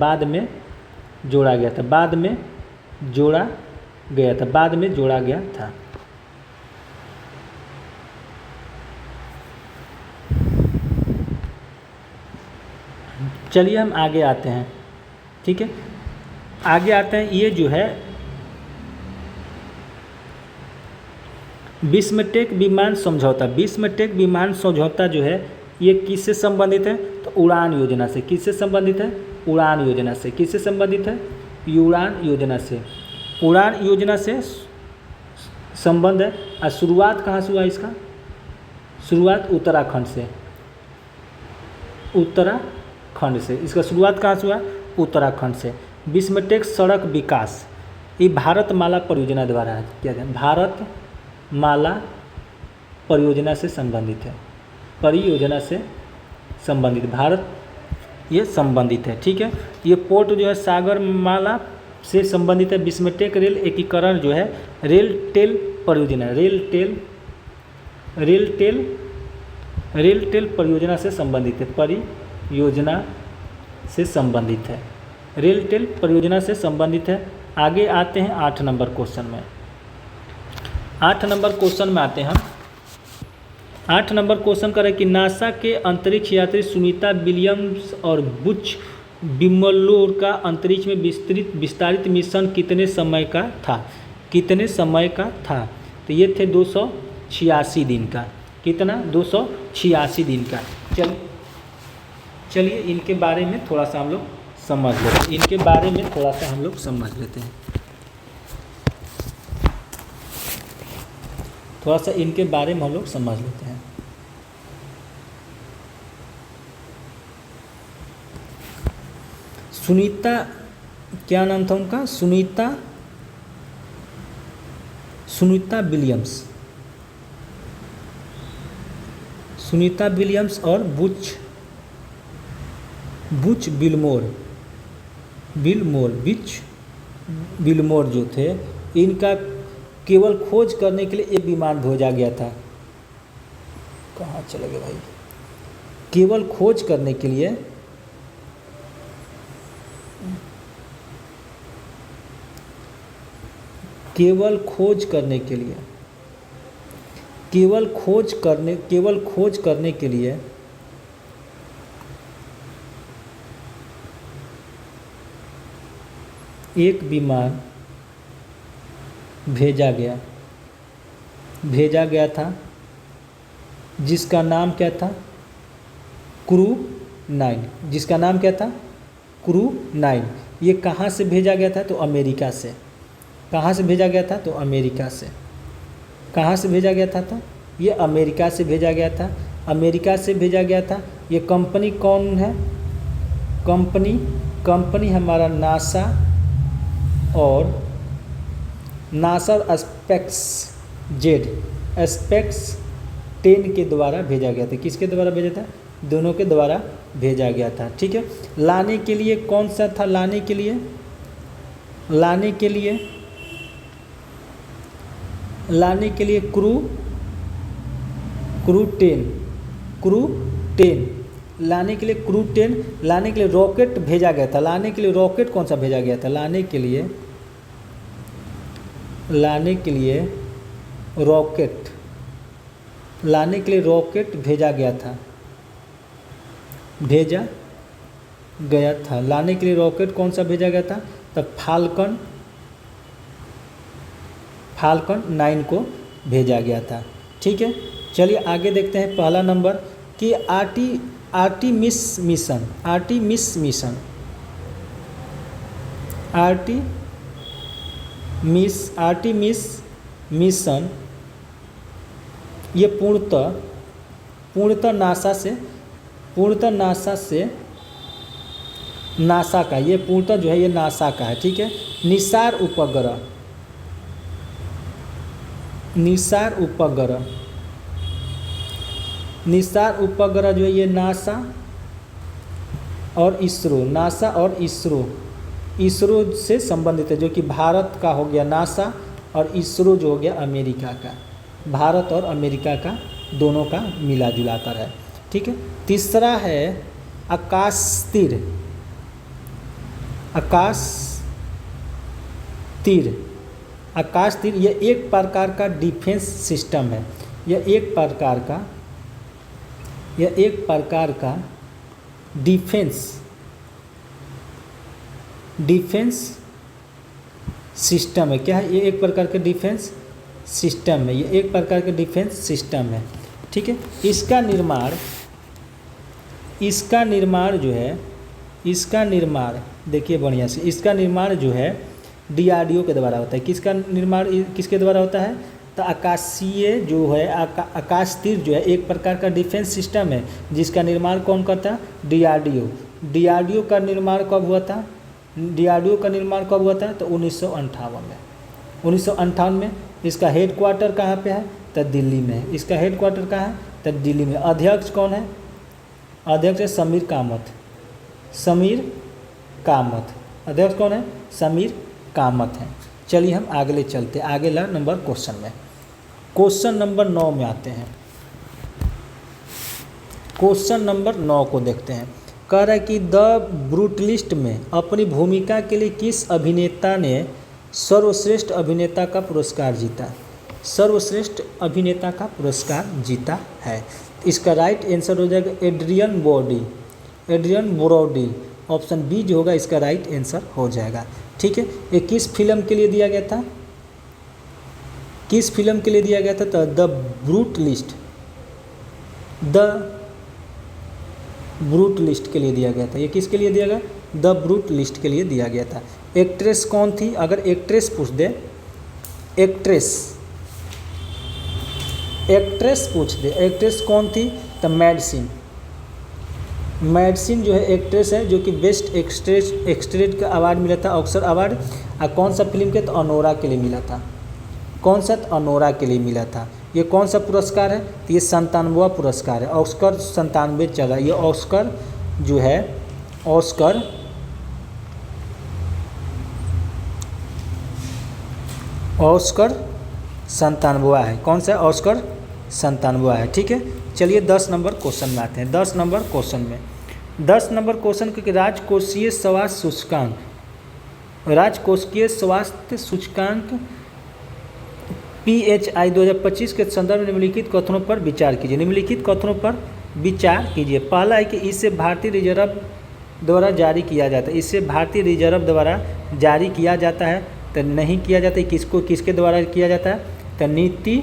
चलिए हम आगे आते हैं, ठीक है। आगे आते हैं, ये जो है बिस्मटेक विमान समझौता जो है ये किससे संबंधित है? तो उड़ान योजना से। किससे संबंधित है? उड़ान योजना से। किससे संबंधित है? उड़ान योजना से संबंध है। और शुरुआत कहाँ से हुआ इसका? शुरुआत उत्तराखंड से। इसका शुरुआत कहाँ से हुआ? उत्तराखंड से। बिस्मटेक सड़क विकास ये भारतमाला परियोजना द्वारा किया गया। भारतमाला परियोजना से संबंधित है। भारत ये संबंधित है, ठीक है। ये पोर्ट जो है सागरमाला से संबंधित है। बिस्मटेक रेल एकीकरण जो है रेल टेल परियोजना से संबंधित है। आगे आते हैं 8 नंबर क्वेश्चन में। 8 नंबर क्वेश्चन में आते हैं हम। 8 नंबर क्वेश्चन कर रहे कि नासा के अंतरिक्ष यात्री सुनीता विलियम्स और बुच विमलोर का अंतरिक्ष में विस्तारित मिशन कितने समय का था? तो ये थे 286 दिन का। कितना? 286 दिन का। चलिए इनके बारे में थोड़ा सा हम लोग समझ लेते हैं। थोड़ा सा इनके बारे में हम लोग समझ लेते हैं। सुनीता, क्या नाम था उनका? सुनीता विलियम्स और बुच बिलमोर जो थे, इनका केवल खोज करने के लिए एक विमान भेजा गया था। कहाँ चले गए भाई? केवल खोज करने के लिए केवल खोज करने के लिए एक विमान भेजा गया था, जिसका नाम क्या था? क्रू 9। जिसका नाम क्या था? क्रू 9। ये कहाँ से भेजा गया था? तो अमेरिका से। कहाँ से भेजा गया था? तो अमेरिका से। कहाँ से भेजा गया था? तो ये अमेरिका से भेजा गया था। अमेरिका से भेजा गया था। ये कंपनी कौन है? कंपनी हमारा नासा और नासा स्पेक्स 10 के द्वारा भेजा गया था। किसके द्वारा भेजा था? दोनों के द्वारा भेजा गया था। ठीक है। लाने के लिए कौन सा था? लाने के लिए क्रू 10 लाने के लिए क्रू 10 लाने के लिए रॉकेट भेजा गया था। लाने के लिए रॉकेट कौन सा भेजा गया था? लाने के लिए रॉकेट भेजा गया था। लाने के लिए रॉकेट कौन सा भेजा गया था? तब फाल्कन 9 को भेजा गया था। ठीक है। चलिए आगे देखते हैं। पहला नंबर कि आर्टिमिस मिशन ये पूर्णतः नासा का, ये पूर्णतः जो है ये नासा का है। ठीक है। निसार उपग्रह जो है ये नासा और इसरो से संबंधित है, जो कि भारत का हो गया नासा और इसरो जो हो गया अमेरिका का। भारत और अमेरिका का दोनों का मिला जुला कर है। ठीक है। तीसरा है आकाश तीर ये एक प्रकार का डिफेंस सिस्टम है। यह एक प्रकार का डिफेंस सिस्टम है। क्या है? ये एक प्रकार का डिफेंस सिस्टम है। ठीक है। इसका निर्माण देखिए बढ़िया से, इसका निर्माण जो है DRDO के द्वारा होता है। किसका निर्माण किसके द्वारा होता है? तो आकाशीय जो है आकाश तीर जो है एक प्रकार का डिफेंस सिस्टम है, जिसका निर्माण कौन करता है? DRDO का निर्माण कब हुआ था? तो 1958 में। इसका हेडक्वार्टर कहाँ पे है? तो दिल्ली में है। इसका हेडक्वार्टर कहाँ है? तो दिल्ली में। अध्यक्ष कौन है? अध्यक्ष है समीर कामत। अध्यक्ष कौन है? समीर कामत है। चलिए हम आगे चलते आगे नंबर क्वेश्चन में। क्वेश्चन नंबर 9 में आते हैं। क्वेश्चन नंबर 9 को देखते हैं। कह रहा है कि द ब्रूटलिस्ट में अपनी भूमिका के लिए किस अभिनेता ने सर्वश्रेष्ठ अभिनेता का पुरस्कार जीता है? इसका राइट आंसर हो जाएगा एड्रियन ब्रोडी। ऑप्शन बी जो होगा इसका राइट आंसर हो जाएगा। ठीक है। ये किस फिल्म के लिए दिया गया था? तो द ब्रूटलिस्ट के लिए दिया गया था। ये किसके लिए दिया गया? द ब्रूटलिस्ट के लिए दिया गया था। एक्ट्रेस कौन थी? अगर एक्ट्रेस पूछ दे, एक्ट्रेस कौन थी? तो मैडसिन जो है एक्ट्रेस है, जो कि बेस्ट एक्ट्रेस का अवार्ड मिला था, ऑस्कर अवार्ड। और कौन सा फिल्म के? तो अनोरा के लिए मिला था। कौन सा? अनोरा के लिए मिला था। ये कौन सा पुरस्कार है? तो ये 97वां पुरस्कार है। ऑस्कर 97 चला। ये ऑस्कर जो है, ऑस्कर ऑस्कर 97वां है। कौन सा? ऑस्कर 97वां है। ठीक है, चलिए 10 नंबर क्वेश्चन में आते हैं। 10 नंबर क्वेश्चन में 10 नंबर क्वेश्चन के राजकोषीय स्वास्थ्य सूचकांक, राजकोषीय स्वास्थ्य सूचकांक PHI 2025 के संदर्भ में निम्नलिखित कथनों पर विचार कीजिए। निम्नलिखित कथनों पर विचार कीजिए। पहला है कि इसे भारतीय रिजर्व द्वारा जारी किया जाता है। इसे भारतीय रिजर्व द्वारा जारी किया जाता है। तो नहीं किया जाता है, किसको, किसके द्वारा किया जाता है? तो नीति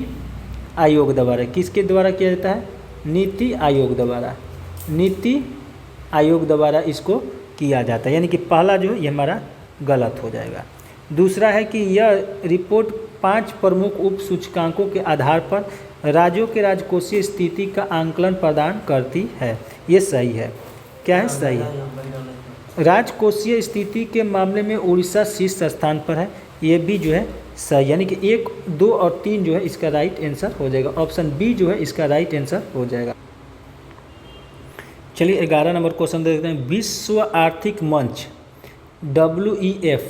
आयोग द्वारा। किसके द्वारा किया जाता है? नीति आयोग द्वारा। नीति आयोग द्वारा इसको किया जाता है। यानी कि पहला जो है ये हमारा गलत हो जाएगा। दूसरा है कि यह रिपोर्ट 5 प्रमुख उप सूचकांकों के आधार पर राज्यों के राजकोषीय स्थिति का आंकलन प्रदान करती है। ये सही है। क्या है? सही है। राजकोषीय स्थिति के मामले में उड़ीसा शीर्ष स्थान पर है। ये भी जो है सही, यानी कि 1, 2 और 3 जो है इसका राइट आंसर हो जाएगा। ऑप्शन बी जो है इसका राइट आंसर हो जाएगा। चलिए 11 नंबर क्वेश्चन देखते हैं। विश्व आर्थिक मंच WEF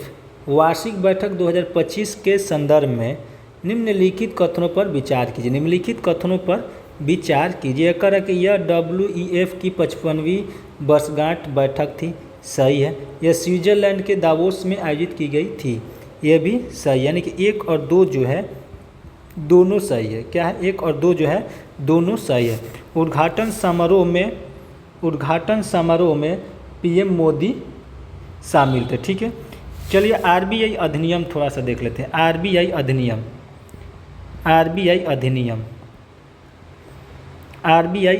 वार्षिक बैठक 2025 के संदर्भ में निम्नलिखित कथनों पर विचार कीजिए। निम्नलिखित कथनों पर विचार कीजिए। कर कि यह WEF की 55वीं वर्षगांठ बैठक थी। सही है। यह स्विट्जरलैंड के दावोस में आयोजित की गई थी। यह भी सही, यानी कि 1 और 2 जो है दोनों सही है। क्या है? 1 और 2 जो है दोनों सही है। उद्घाटन समारोह में PM मोदी शामिल थे। ठीक है, चलिए RBI अधिनियम थोड़ा सा देख लेते हैं। RBI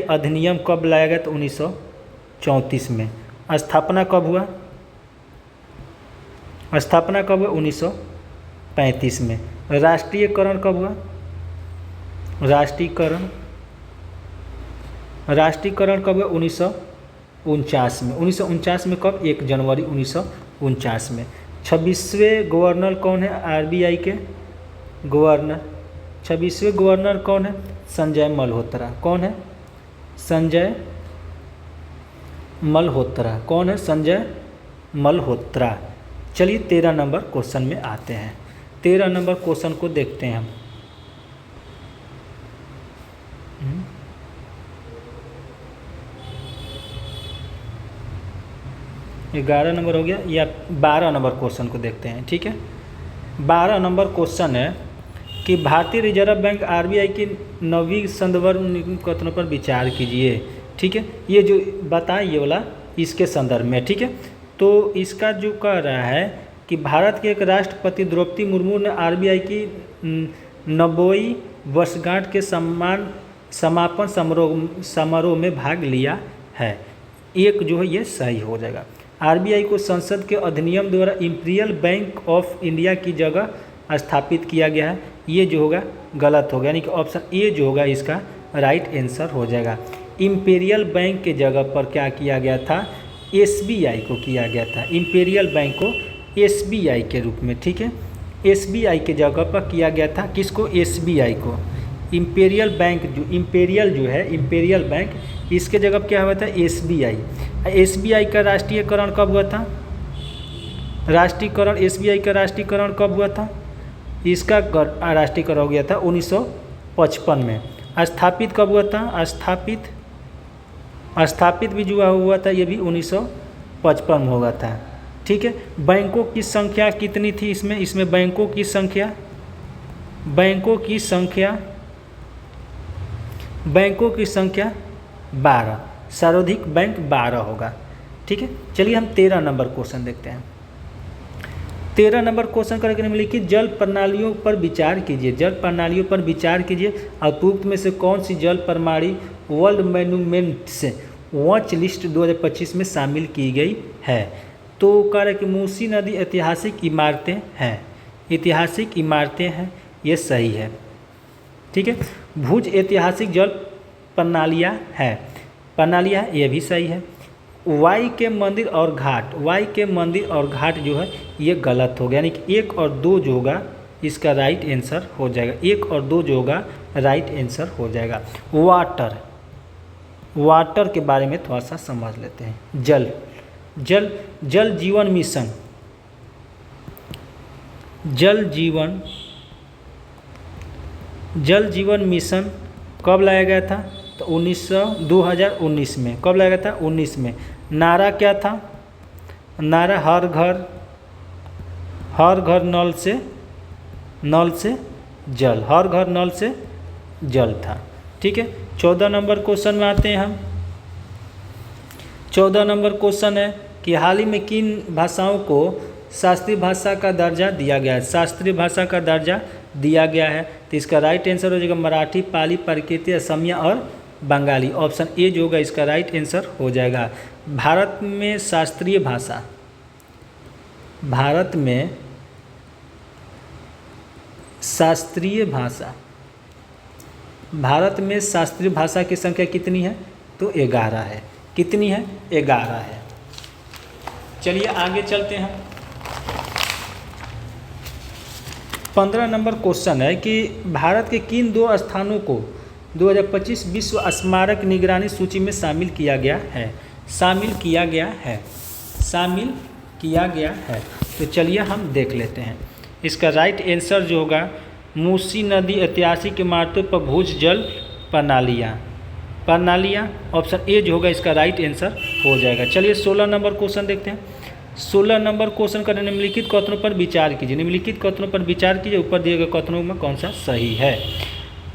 अधिनियम कब लाया गया? तो 1934 में। स्थापना कब हुआ? 1935 में। राष्ट्रीयकरण कब हुआ? राष्ट्रीयकरण कब हुआ? 1949 में। 1949 में कब? 1 जनवरी 1949 में। 26वें गवर्नर कौन है RBI के? गवर्नर 26वें गवर्नर कौन है? संजय मल्होत्रा। कौन है? संजय मल्होत्रा। कौन है? संजय मल्होत्रा। चलिए 13 नंबर क्वेश्चन में आते हैं। 13 नंबर क्वेश्चन को देखते हैं हम। 11 नंबर हो गया, या 12 नंबर क्वेश्चन को देखते हैं। ठीक है, 12 नंबर क्वेश्चन है कि भारतीय रिजर्व बैंक RBI की 9वीं संदर्भ कथनों पर विचार कीजिए। ठीक है, ये जो बताए ये वाला इसके संदर्भ में। ठीक है, तो इसका जो कह रहा है कि भारत के एक राष्ट्रपति द्रौपदी मुर्मू ने RBI की 90वीं वर्षगांठ के समापन समारोह में भाग लिया है। एक जो है ये सही हो जाएगा। RBI को संसद के अधिनियम द्वारा इंपीरियल बैंक ऑफ इंडिया की जगह स्थापित किया गया है। ये जो होगा गलत होगा, यानी कि ऑप्शन ए जो होगा इसका राइट आंसर हो जाएगा। इंपीरियल बैंक के जगह पर क्या किया गया था? SBI को किया गया था। इंपीरियल बैंक को SBI के रूप में। ठीक है, SBI के जगह पर किया गया था। किसको? SBI को। इंपीरियल बैंक जो है इंपीरियल बैंक, इसके जगह क्या हुआ था? SBI। SBI का राष्ट्रीयकरण कब हुआ था? SBI का राष्ट्रीयकरण कब हुआ था? इसका राष्ट्रीयकरण हो गया था 1955 में। स्थापित कब हुआ था? स्थापित भी जो हुआ था ये भी 1955 में हुआ था। ठीक है, बैंकों की संख्या कितनी थी इसमें? बैंकों की संख्या 12। सर्वाधिक बैंक 12 होगा। ठीक है, चलिए हम 13 नंबर क्वेश्चन देखते हैं। 13 नंबर क्वेश्चन करके निम्नलिखित जल प्रणालियों पर विचार कीजिए। जल प्रणालियों पर विचार कीजिए। उपरोक्त में से कौन सी जल प्रणाली वर्ल्ड मॉन्यूमेंट्स वॉच लिस्ट 2025 में शामिल की गई है? तो कह रहे कि मूसी नदी ऐतिहासिक इमारतें हैं। ये सही है। ठीक है, भुज ऐतिहासिक जल प्रणालियाँ हैं, ये भी सही है। वाई के मंदिर और घाट जो है ये गलत हो गया, यानी कि 1 और 2 जो होगा इसका राइट आंसर हो जाएगा। 1 और 2 जो होगा राइट आंसर हो जाएगा। वाटर, वाटर के बारे में थोड़ा सा समझ लेते हैं। जल, जल, जल जीवन मिशन, जल जीवन मिशन कब लाया गया था? तो 2019 में। कब लाया गया था? 19 में। नारा क्या था? नारा हर घर नल से जल, हर घर नल से जल था। ठीक है, 14 नंबर क्वेश्चन में आते हैं हम। 14 नंबर क्वेश्चन है कि हाल ही में किन भाषाओं को शास्त्रीय भाषा का दर्जा दिया गया है? शास्त्रीय भाषा का दर्जा दिया गया है, तो इसका राइट आंसर हो जाएगा मराठी, पाली, प्राकृत, असमिया और बंगाली। ऑप्शन ए जो होगा इसका राइट आंसर हो जाएगा। भारत में शास्त्रीय भाषा, भारत में शास्त्रीय भाषा, भारत में शास्त्रीय भाषा की संख्या कितनी है? तो 11 है। कितनी है? 11 है। चलिए आगे चलते हैं। 15 नंबर क्वेश्चन है कि भारत के किन 2 स्थानों को 2025 विश्व स्मारक निगरानी सूची में शामिल किया गया है? शामिल किया गया है। तो चलिए हम देख लेते हैं। इसका राइट आंसर जो होगा मूसी नदी ऐतिहासिक इमारतों पर भूज जल प्रणालियाँ, ऑप्शन ए जो होगा इसका राइट आंसर हो जाएगा। चलिए 16 नंबर क्वेश्चन देखते हैं। 16 नंबर क्वेश्चन का निम्नलिखित कथनों पर विचार कीजिए। निम्नलिखित कथनों पर विचार कीजिए, ऊपर दिए गए कथनों में कौन सा सही है।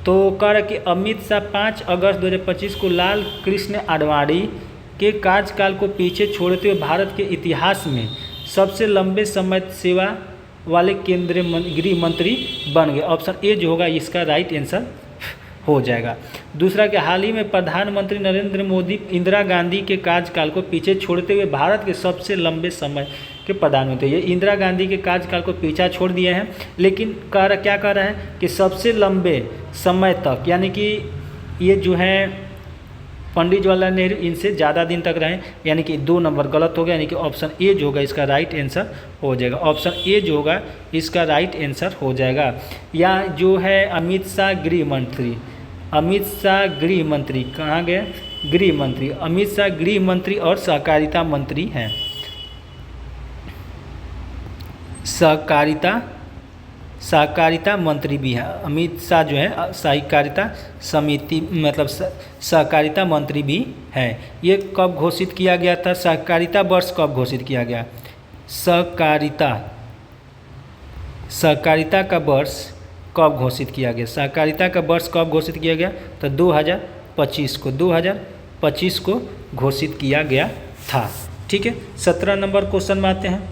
तो कह रहा कि अमित शाह 5 अगस्त 2025 को लाल कृष्ण आडवाणी के कार्यकाल को पीछे छोड़ते हुए भारत के इतिहास में सबसे लंबे समय सेवा वाले केंद्रीय गृह मंत्री बन गए। ऑप्शन ए जो होगा इसका राइट आंसर हो जाएगा। दूसरा कि हाल ही में प्रधानमंत्री नरेंद्र मोदी इंदिरा गांधी के कार्यकाल को पीछे छोड़ते हुए भारत के सबसे लंबे समय के प्रधानमंत्री, ये इंदिरा गांधी के कार्यकाल को पीछा छोड़ दिए हैं, लेकिन क्या कह रहा है कि सबसे लंबे समय तक, यानी कि ये जो है पंडित जवाहरलाल नेहरू इनसे ज़्यादा दिन तक रहे, यानी कि 2 नंबर गलत हो गया, यानी कि ऑप्शन ए जो होगा इसका राइट आंसर हो जाएगा। ऑप्शन ए जो होगा इसका राइट आंसर हो जाएगा। या जो है अमित शाह गृह मंत्री, अमित शाह गृह मंत्री कहाँ गए? गृह मंत्री, अमित शाह गृह मंत्री और सहकारिता मंत्री हैं। सहकारिता मंत्री भी है अमित शाह जो है, सहकारिता समिति मतलब सहकारिता मंत्री भी हैं। ये कब घोषित किया गया था? सहकारिता वर्ष कब घोषित किया गया? सहकारिता का वर्ष कब घोषित किया गया? सहकारिता का वर्ष कब घोषित किया गया? तो 2025 को घोषित किया गया था। ठीक है, 17 नंबर क्वेश्चन में आते हैं।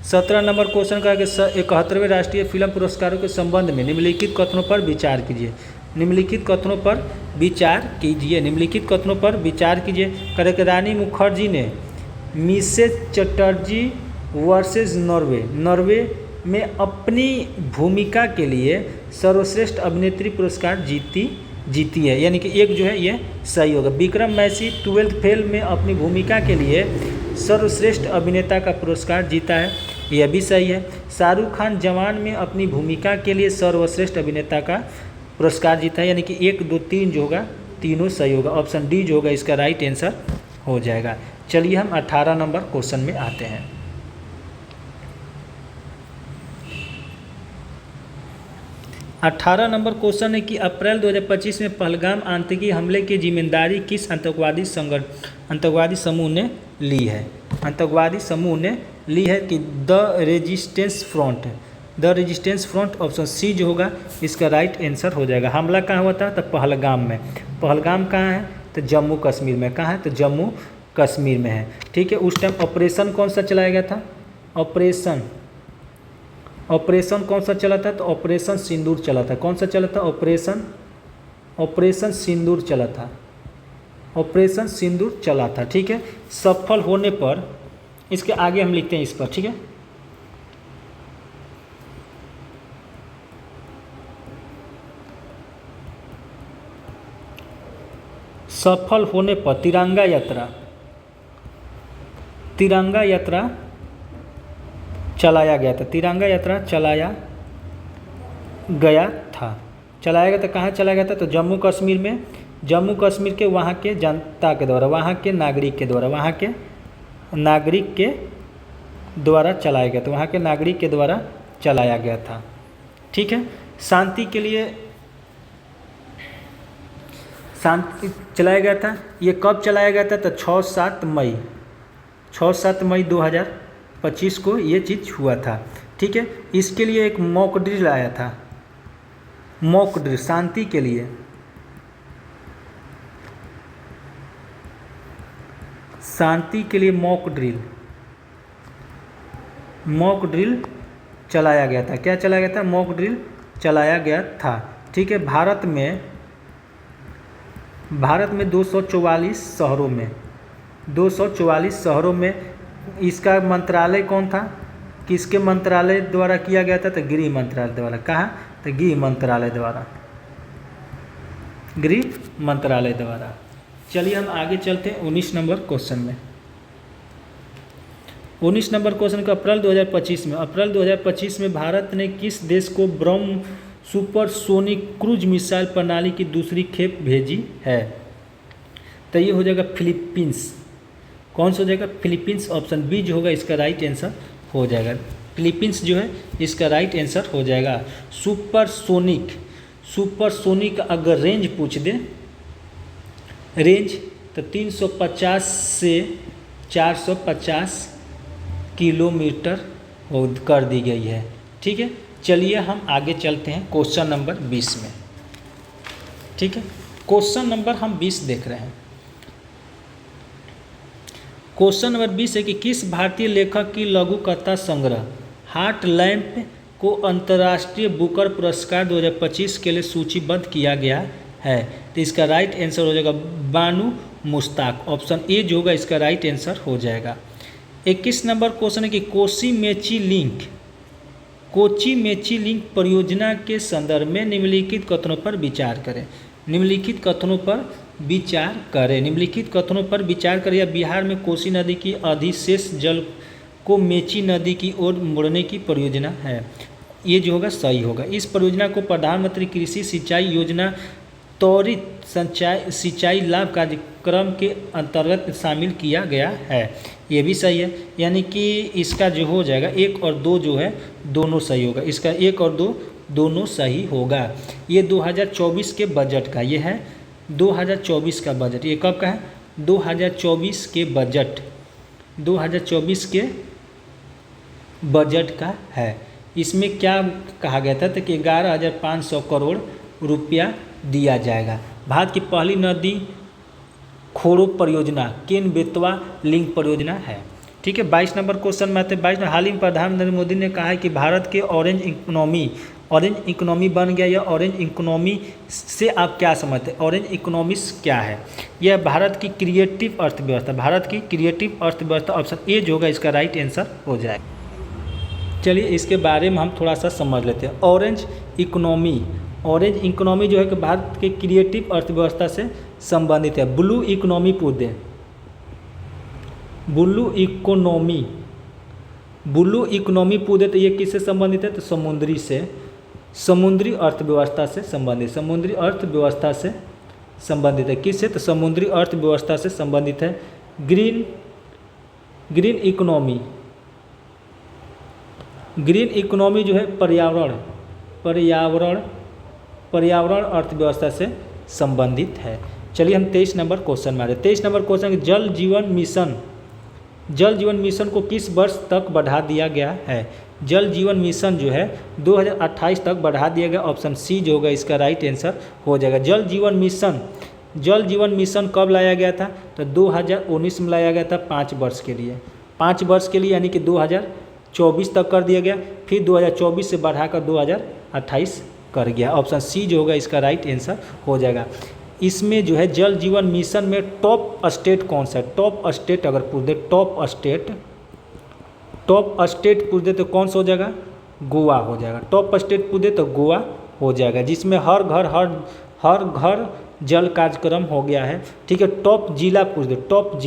17 नंबर क्वेश्चन का 71वें राष्ट्रीय फिल्म पुरस्कारों के संबंध में निम्नलिखित कथनों पर विचार कीजिए। निम्नलिखित कथनों पर विचार कीजिए। करेक्ट, रानी मुखर्जी ने मिसेस चटर्जी वर्सेस नॉर्वे में अपनी भूमिका के लिए सर्वश्रेष्ठ अभिनेत्री पुरस्कार जीती है, यानी कि एक जो है ये सही होगा। विक्रम मैसी 12th फेल में अपनी भूमिका के लिए सर्वश्रेष्ठ अभिनेता का पुरस्कार जीता है, यह भी सही है। शाहरुख खान जवान में अपनी भूमिका के लिए सर्वश्रेष्ठ अभिनेता का पुरस्कार जीता है, यानी कि 1, 2, 3 जो होगा तीनों सही होगा। ऑप्शन डी जो होगा इसका राइट आंसर हो जाएगा। चलिए हम 18 नंबर क्वेश्चन में आते हैं। 18 नंबर क्वेश्चन है कि अप्रैल 2025 में पहलगाम आतंकी हमले की जिम्मेदारी किस आतंकवादी समूह ने ली है? आतंकवादी समूह ने ली है कि the resistance front, option C जो होगा इसका राइट आंसर हो जाएगा। हमला कहाँ हुआ था? तो पहलगाम में। पहलगाम कहाँ है? तो जम्मू कश्मीर में। कहाँ है? तो जम्मू कश्मीर में है। ठीक है, उस टाइम ऑपरेशन कौन सा चलाया गया था? ऑपरेशन कौन सा चला था? तो ऑपरेशन सिंदूर चला था। कौन सा चला था? ऑपरेशन सिंदूर चला था। ऑपरेशन सिंदूर चला था। ठीक है, सफल होने पर, इसके आगे हम लिखते हैं इस पर। ठीक है, सफल होने पर तिरंगा यात्रा चलाया गया था। तिरंगा यात्रा चलाया गया था। चलाया गया था, कहाँ चलाया गया था? तो जम्मू कश्मीर में, जम्मू कश्मीर के वहाँ के जनता के द्वारा, वहाँ के नागरिक के द्वारा, वहाँ के नागरिक के द्वारा चलाया गया था, वहाँ के नागरिक के द्वारा चलाया गया था। ठीक है, शांति के लिए शांति चलाया गया था। ये कब चलाया गया था? तो 6-7 मई 2025 को ये चीज़ हुआ था। ठीक है, इसके लिए एक मॉक ड्रिल आया था, मॉक ड्रिल शांति के लिए, शांति के लिए मॉक ड्रिल चलाया गया था। क्या चलाया गया था? मॉक ड्रिल चलाया गया था। ठीक है, भारत में 244 शहरों में इसका मंत्रालय कौन था? किसके मंत्रालय द्वारा किया गया था? तो गृह मंत्रालय द्वारा। कहाँ? तो गृह मंत्रालय द्वारा। चलिए हम आगे चलते हैं 19 नंबर क्वेश्चन में। 19 नंबर क्वेश्चन का अप्रैल 2025 में भारत ने किस देश को ब्रह्म सुपरसोनिक क्रूज मिसाइल प्रणाली की दूसरी खेप भेजी है? तो ये हो जाएगा फिलीपींस। कौन सा हो जाएगा? फिलीपींस। ऑप्शन बी जो होगा इसका राइट आंसर हो जाएगा। फिलीपींस जो है इसका राइट आंसर हो जाएगा। सुपरसोनिक अगर रेंज पूछ दे, रेंज तो 350 से 450 किलोमीटर कर दी गई है। ठीक है, चलिए हम आगे चलते हैं क्वेश्चन नंबर 20 में। ठीक है, क्वेश्चन नंबर हम 20 देख रहे हैं। क्वेश्चन नंबर 20 है कि किस भारतीय लेखक की लघु कथा संग्रह हार्ट लैम्प को अंतर्राष्ट्रीय बुकर पुरस्कार 2025 के लिए सूचीबद्ध किया गया है? तो इसका राइट आंसर हो जाएगा बानू मुश्ताक। ऑप्शन ए जो होगा इसका राइट आंसर हो जाएगा। 21 नंबर क्वेश्चन है कि कोची मेची लिंक परियोजना के संदर्भ में निम्नलिखित कथनों पर विचार करें। निम्नलिखित कथनों पर विचार करें। या बिहार में कोसी नदी की अधिशेष जल को मेची नदी की ओर मोड़ने की परियोजना है। ये जो होगा सही होगा। इस परियोजना को प्रधानमंत्री कृषि सिंचाई योजना त्वरित सिंचाई लाभ कार्यक्रम के अंतर्गत शामिल किया गया है। ये भी सही है, यानी कि इसका जो हो जाएगा 1 और 2 जो है दोनों सही होगा। इसका 1 और 2 दोनों सही होगा। ये 2024 के बजट का, ये है 2024 का बजट। ये कब का है? 2024 के बजट, 2024 के बजट का है। इसमें क्या कहा गया था? तो कि 11,500 करोड़ रुपया दिया जाएगा। भारत की पहली नदी खोड़ो परियोजना केन बेतवा लिंक परियोजना है। ठीक है, 22 नंबर क्वेश्चन में आते हैं। 22 में हाल ही में प्रधानमंत्री नरेंद्र मोदी ने कहा है कि भारत के ऑरेंज इकोनॉमी बन गया। या ऑरेंज इकोनॉमी से आप क्या समझते हैं? ऑरेंज इकोनॉमिक्स क्या है? यह भारत की क्रिएटिव अर्थव्यवस्था। ऑप्शन ए जो होगा इसका राइट आंसर हो जाएगा। चलिए इसके बारे में हम थोड़ा सा समझ लेते हैं। ऑरेंज इकोनॉमी जो है कि भारत के क्रिएटिव अर्थव्यवस्था से संबंधित है। ब्लू इकोनॉमी पूदे तो ये किससे संबंधित है? तो समुद्री अर्थव्यवस्था से संबंधित है। किससे? तो समुद्री अर्थव्यवस्था से संबंधित है। ग्रीन इकोनॉमी जो है पर्यावरण अर्थव्यवस्था से संबंधित है। चलिए हम 23 नंबर क्वेश्चन में आ रहे हैं। 23 नंबर क्वेश्चन जल जीवन मिशन को किस वर्ष तक बढ़ा दिया गया है? जल जीवन मिशन जो है 2028 तक बढ़ा दिया गया। ऑप्शन सी जो होगा इसका राइट आंसर हो जाएगा। जल जीवन मिशन कब लाया गया था? तो 2019 में लाया गया था 5 वर्ष के लिए, यानी कि 2024 तक कर दिया गया। फिर 2024 से बढ़ाकर 2028 कर गया। ऑप्शन सी जो होगा इसका राइट आंसर हो जाएगा। इसमें जो है जल जीवन मिशन में टॉप स्टेट कौन सा है? टॉप स्टेट अगर पूछ दे, टॉप स्टेट पूछ दे तो कौन सा हो जाएगा? गोवा हो जाएगा। टॉप स्टेट पूछ दे तो गोवा हो जाएगा, जिसमें हर घर जल कार्यक्रम हो गया है। ठीक है, टॉप जिला पूछ दे, टॉप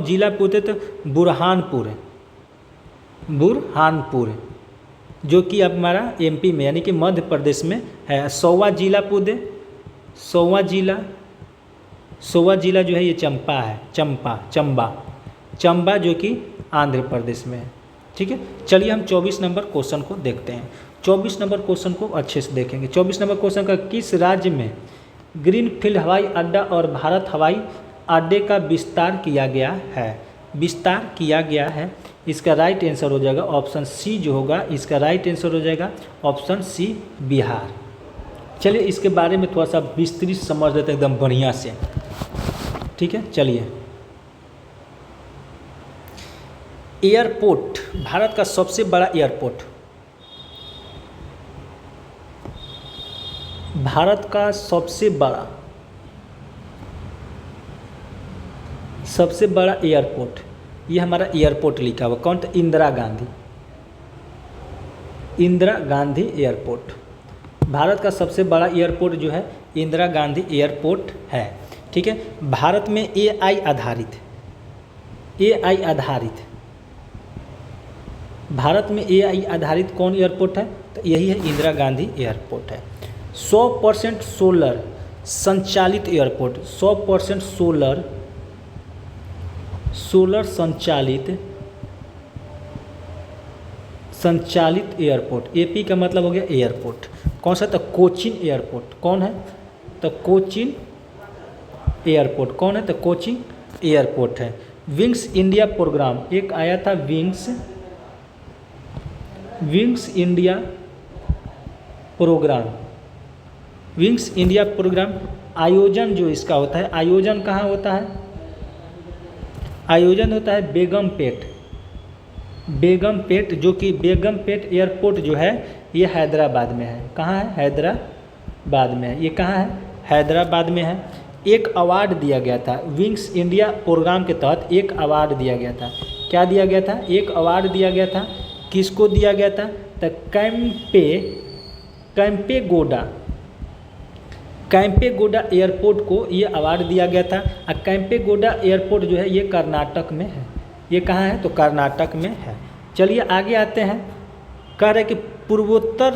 जिला पूछते तो बुरहानपुर। जो कि अब हमारा एमपी में यानी कि मध्य प्रदेश में है। 100वां जिला पूदे, 100वां जिला जो है ये चंपा है, चंबा जो कि आंध्र प्रदेश में है। ठीक है, चलिए हम 24 नंबर क्वेश्चन को देखते हैं। 24 नंबर क्वेश्चन को अच्छे से देखेंगे। 24 नंबर क्वेश्चन का, किस राज्य में ग्रीनफील्ड हवाई अड्डा और भारत हवाई अड्डे का विस्तार किया गया है? इसका राइट आंसर हो जाएगा ऑप्शन सी जो होगा, इसका राइट आंसर हो जाएगा ऑप्शन सी, बिहार। चलिए इसके बारे में थोड़ा सा विस्तृत समझ लेते हैं एकदम बढ़िया से। ठीक है, चलिए। एयरपोर्ट, भारत का सबसे बड़ा एयरपोर्ट, भारत का सबसे बड़ा एयरपोर्ट, ये हमारा एयरपोर्ट लिखा हुआ कौन था? इंदिरा गांधी एयरपोर्ट। भारत का सबसे बड़ा एयरपोर्ट जो है इंदिरा गांधी एयरपोर्ट है। ठीक है, भारत में एआई आधारित कौन एयरपोर्ट है? तो यही है, इंदिरा गांधी एयरपोर्ट है। 100% सोलर संचालित एयरपोर्ट, 100% सोलर संचालित एयरपोर्ट। एपी का मतलब हो गया एयरपोर्ट, कौन सा? तो कोचीन एयरपोर्ट। कौन है? तो कोचीन एयरपोर्ट। कौन है? तो कोचीन एयरपोर्ट है। विंग्स इंडिया प्रोग्राम, एक आया था विंग्स इंडिया प्रोग्राम। आयोजन जो इसका होता है, आयोजन कहाँ होता है? आयोजन होता है बेगमपेट, जो कि बेगमपेट एयरपोर्ट जो है ये हैदराबाद में है। कहाँ है? हैदराबाद में है। ये कहाँ है? हैदराबाद में है। एक अवार्ड दिया गया था विंग्स इंडिया प्रोग्राम के तहत, एक अवार्ड दिया गया था। क्या दिया गया था? एक अवार्ड दिया गया था। किसको दिया गया था? तो कैंपेगौड़ा एयरपोर्ट को ये अवार्ड दिया गया था। और कैंपेगौड़ा एयरपोर्ट जो है ये कर्नाटक में है। ये कहाँ है? तो कर्नाटक में है। चलिए आगे आते हैं। कह रहे कि पूर्वोत्तर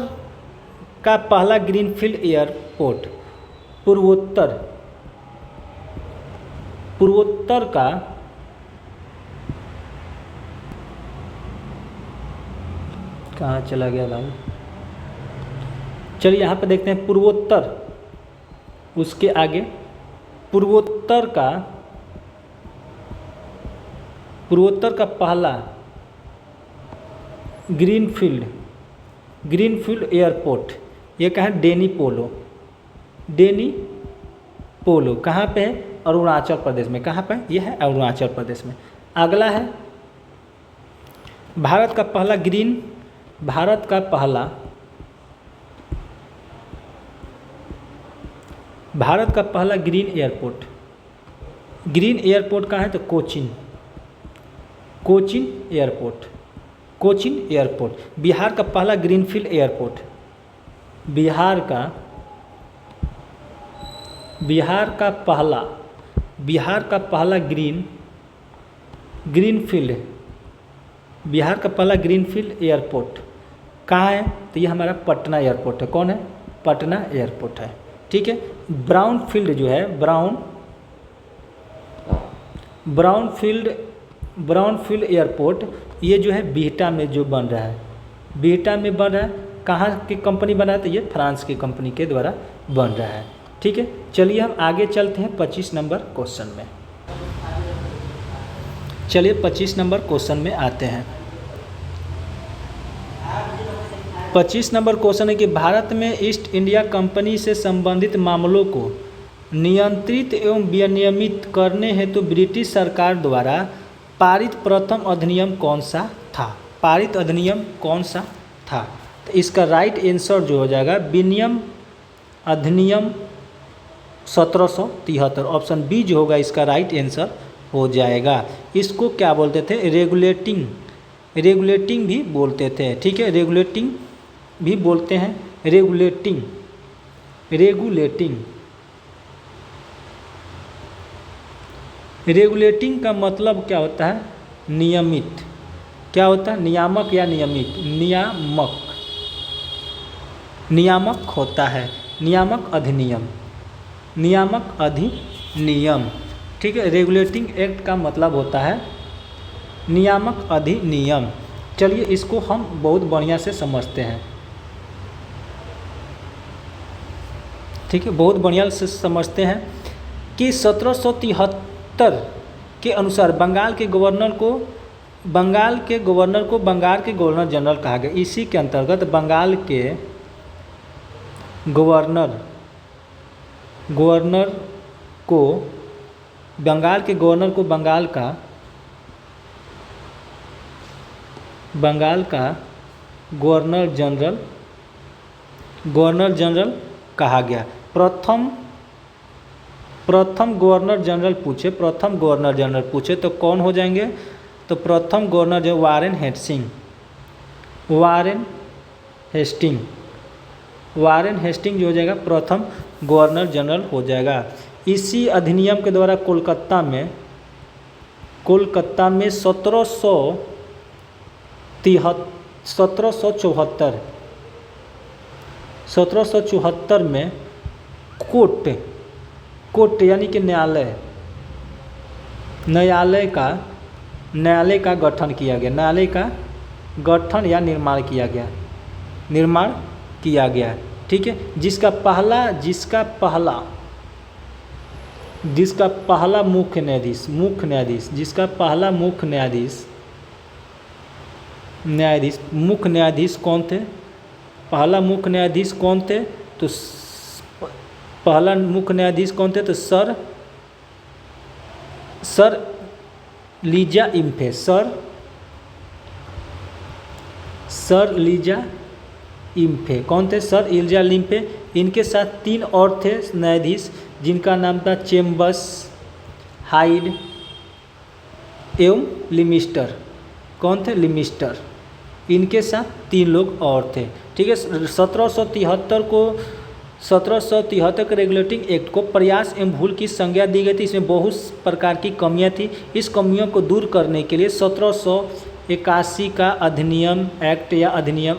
का पहला ग्रीनफील्ड एयरपोर्ट, पूर्वोत्तर का कहाँ चला गया भाई? चलिए यहाँ पे देखते हैं पूर्वोत्तर, उसके आगे पूर्वोत्तर का पहला ग्रीनफील्ड एयरपोर्ट, ये कहाँ है? डेनी पोलो कहाँ पे है? अरुणाचल प्रदेश में। कहाँ पे? ये है अरुणाचल प्रदेश में। अगला है भारत का पहला ग्रीन एयरपोर्ट कहाँ है? तो कोचीन एयरपोर्ट। बिहार का पहला ग्रीनफील्ड एयरपोर्ट, बिहार का पहला ग्रीनफील्ड एयरपोर्ट कहाँ है? तो ये हमारा पटना एयरपोर्ट है। कौन है? पटना एयरपोर्ट है। ठीक है, ब्राउनफील्ड जो है, ब्राउनफील्ड एयरपोर्ट, ये जो है बिहटा में जो बन रहा है, कहाँ की कंपनी बना है? तो ये फ्रांस की कंपनी के द्वारा बन रहा है। ठीक है, चलिए हम आगे चलते हैं 25 नंबर क्वेश्चन में। चलिए 25 नंबर क्वेश्चन में आते हैं। 25 नंबर क्वेश्चन है कि भारत में ईस्ट इंडिया कंपनी से संबंधित मामलों को नियंत्रित एवं विनियमित करने हेतु ब्रिटिश सरकार द्वारा पारित प्रथम अधिनियम कौन सा था? तो इसका राइट आंसर जो हो जाएगा विनियम अधिनियम 1773, ऑप्शन बी जो होगा इसका राइट आंसर हो जाएगा। इसको क्या बोलते थे? रेगुलेटिंग भी बोलते थे। ठीक है, रेगुलेटिंग भी बोलते हैं, रेगुलेटिंग का मतलब क्या होता है? नियमित। क्या होता है? नियामक या नियमित, नियामक। नियामक होता है। नियामक अधिनियम, नियामक अधिनियम, ठीक है। रेगुलेटिंग एक्ट का मतलब होता है नियामक अधिनियम। चलिए इसको हम बहुत बढ़िया से समझते हैं, ठीक है, बहुत बढ़िया से समझते हैं कि 1773 के अनुसार बंगाल के गवर्नर को बंगाल के गवर्नर जनरल कहा गया। इसी के अंतर्गत बंगाल के गवर्नर को बंगाल का गवर्नर जनरल कहा गया। प्रथम गवर्नर जनरल पूछे तो कौन हो जाएंगे? तो प्रथम गवर्नर जो वारेन हेस्टिंग जो हो जाएगा प्रथम गवर्नर जनरल हो जाएगा। इसी अधिनियम के द्वारा कोलकाता में 1774 में कोर्ट यानी कि न्यायालय का गठन किया गया। न्यायालय का गठन या निर्माण किया गया, ठीक है। जिसका पहला मुख्य न्यायाधीश कौन थे? पहला मुख्य न्यायाधीश कौन थे? तो सर लीजा इम्फे कौन थे? Sir Elijah लिम्फे। इनके साथ 3 और थे न्यायाधीश, जिनका नाम था चेम्बर्स, हाइड एवं लिमिस्टर। कौन थे? लिमिस्टर। इनके साथ 3 लोग और थे, ठीक है। 1773 के रेगुलेटिंग एक्ट को प्रयास एवं भूल की संज्ञा दी गई थी। इसमें बहुत प्रकार की कमियां थी। इस कमियों को दूर करने के लिए 1781 का अधिनियम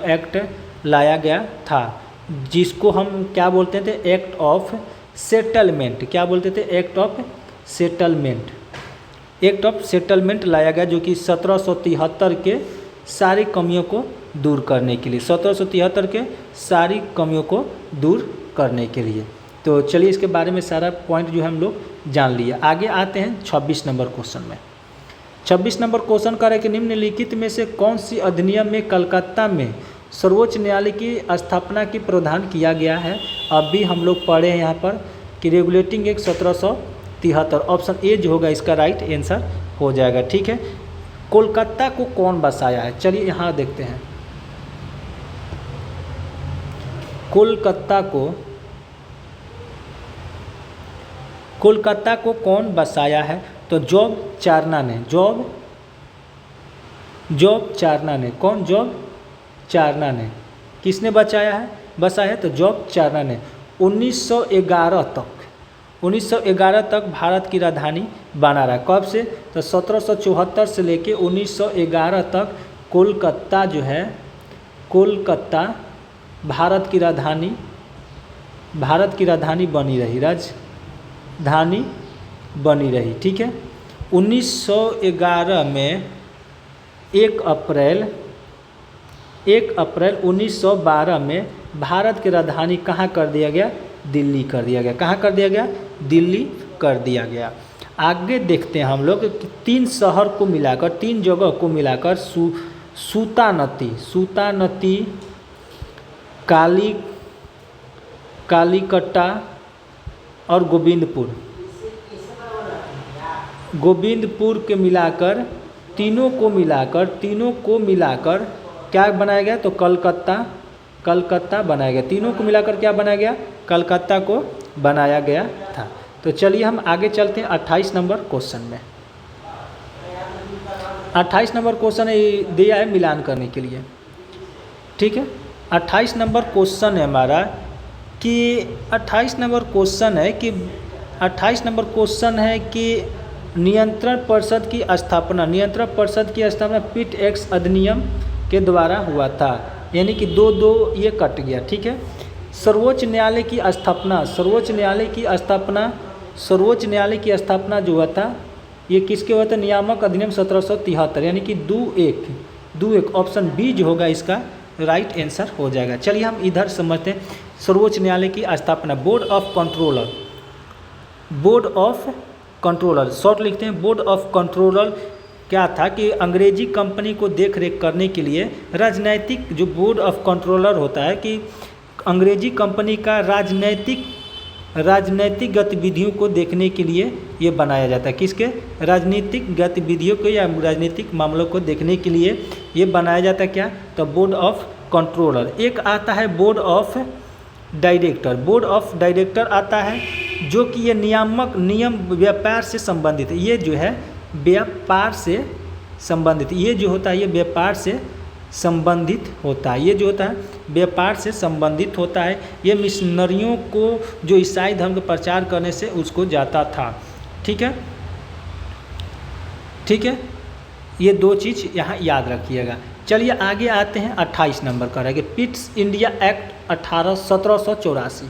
एक्ट लाया गया था, जिसको हम क्या बोलते थे? Act of settlement. क्या बोलते थे? एक्ट ऑफ सेटलमेंट लाया गया, जो कि 1773 के सारी कमियों को दूर करने के लिए 1773 के सारी कमियों को दूर करने के लिए। तो चलिए इसके बारे में सारा पॉइंट जो है हम लोग जान लिए। आगे आते हैं 26 नंबर क्वेश्चन में। 26 नंबर क्वेश्चन कर रहे कि निम्नलिखित में से कौन सी अधिनियम में कलकत्ता में सर्वोच्च न्यायालय की स्थापना की प्रावधान किया गया है? अभी हम लोग पढ़े हैं यहाँ पर कि रेगुलेटिंग एक्ट 1773। ऑप्शन ए जो होगा इसका राइट आंसर हो जाएगा, ठीक है। कोलकाता को कौन बसाया है? चलिए यहाँ देखते हैं। कोलकाता को कौन बसाया है? तो जॉब चारना ने। कौन? जॉब चारना ने। किसने बसाया है? तो जॉब चारना ने। 1911 तक भारत की राजधानी बना रहा। कब से? तो 1774 से लेके 1911 तक कोलकाता जो है, कोलकाता भारत की राजधानी बनी रही, ठीक है। 1911 में 1 अप्रैल 1912 में भारत की राजधानी कहाँ कर दिया गया? दिल्ली कर दिया गया। कहाँ कर दिया गया? दिल्ली कर दिया गया। आगे देखते हैं हम लोग कि 3 शहर को मिलाकर, 3 जगह को मिलाकर सूता नदी, कालीकट्टा और गोविंदपुर के मिलाकर, तीनों को मिलाकर क्या बनाया गया? तो कलकत्ता बनाया गया। तीनों को मिलाकर क्या बनाया गया? कलकत्ता को बनाया गया था। तो चलिए हम आगे चलते हैं 28 नंबर क्वेश्चन में। 28 नंबर क्वेश्चन दिया है मिलान करने के लिए, ठीक है। 28 नंबर क्वेश्चन है हमारा कि 28 नंबर क्वेश्चन है कि नियंत्रण परिषद की स्थापना पिट एक्ट अधिनियम के द्वारा हुआ था। यानी कि दो दो ये कट गया, ठीक है। सर्वोच्च न्यायालय की स्थापना, सर्वोच्च न्यायालय की स्थापना जो हुआ था ये किसके हुआ था, नियामक अधिनियम 1773, यानी कि 2-1 ऑप्शन बी जो होगा इसका राइट आंसर हो जाएगा। चलिए हम इधर समझते हैं सर्वोच्च न्यायालय की स्थापना। बोर्ड ऑफ कंट्रोलर शॉर्ट लिखते हैं। बोर्ड ऑफ कंट्रोलर क्या था कि अंग्रेजी कंपनी को देख रेख करने के लिए राजनैतिक, जो बोर्ड ऑफ कंट्रोलर होता है कि अंग्रेजी कंपनी का राजनैतिक गतिविधियों को देखने के लिए ये बनाया जाता है। किसके, राजनीतिक गतिविधियों को या राजनीतिक मामलों को देखने के लिए ये बनाया जाता है क्या, तो बोर्ड ऑफ कंट्रोलर। एक आता है board of director. Board of director आता है जो कि ये नियम व्यापार से संबंधित है। ये जो है व्यापार से संबंधित, ये जो होता है ये व्यापार से संबंधित होता है, ये जो होता है व्यापार से संबंधित होता है। ये मिशनरियों को जो ईसाई धर्म का प्रचार करने से उसको जाता था, ठीक है, ठीक है। ये दो चीज़ यहाँ याद रखिएगा। चलिए आगे आते हैं 28 नंबर का रहेगा Pitt's India act 1784।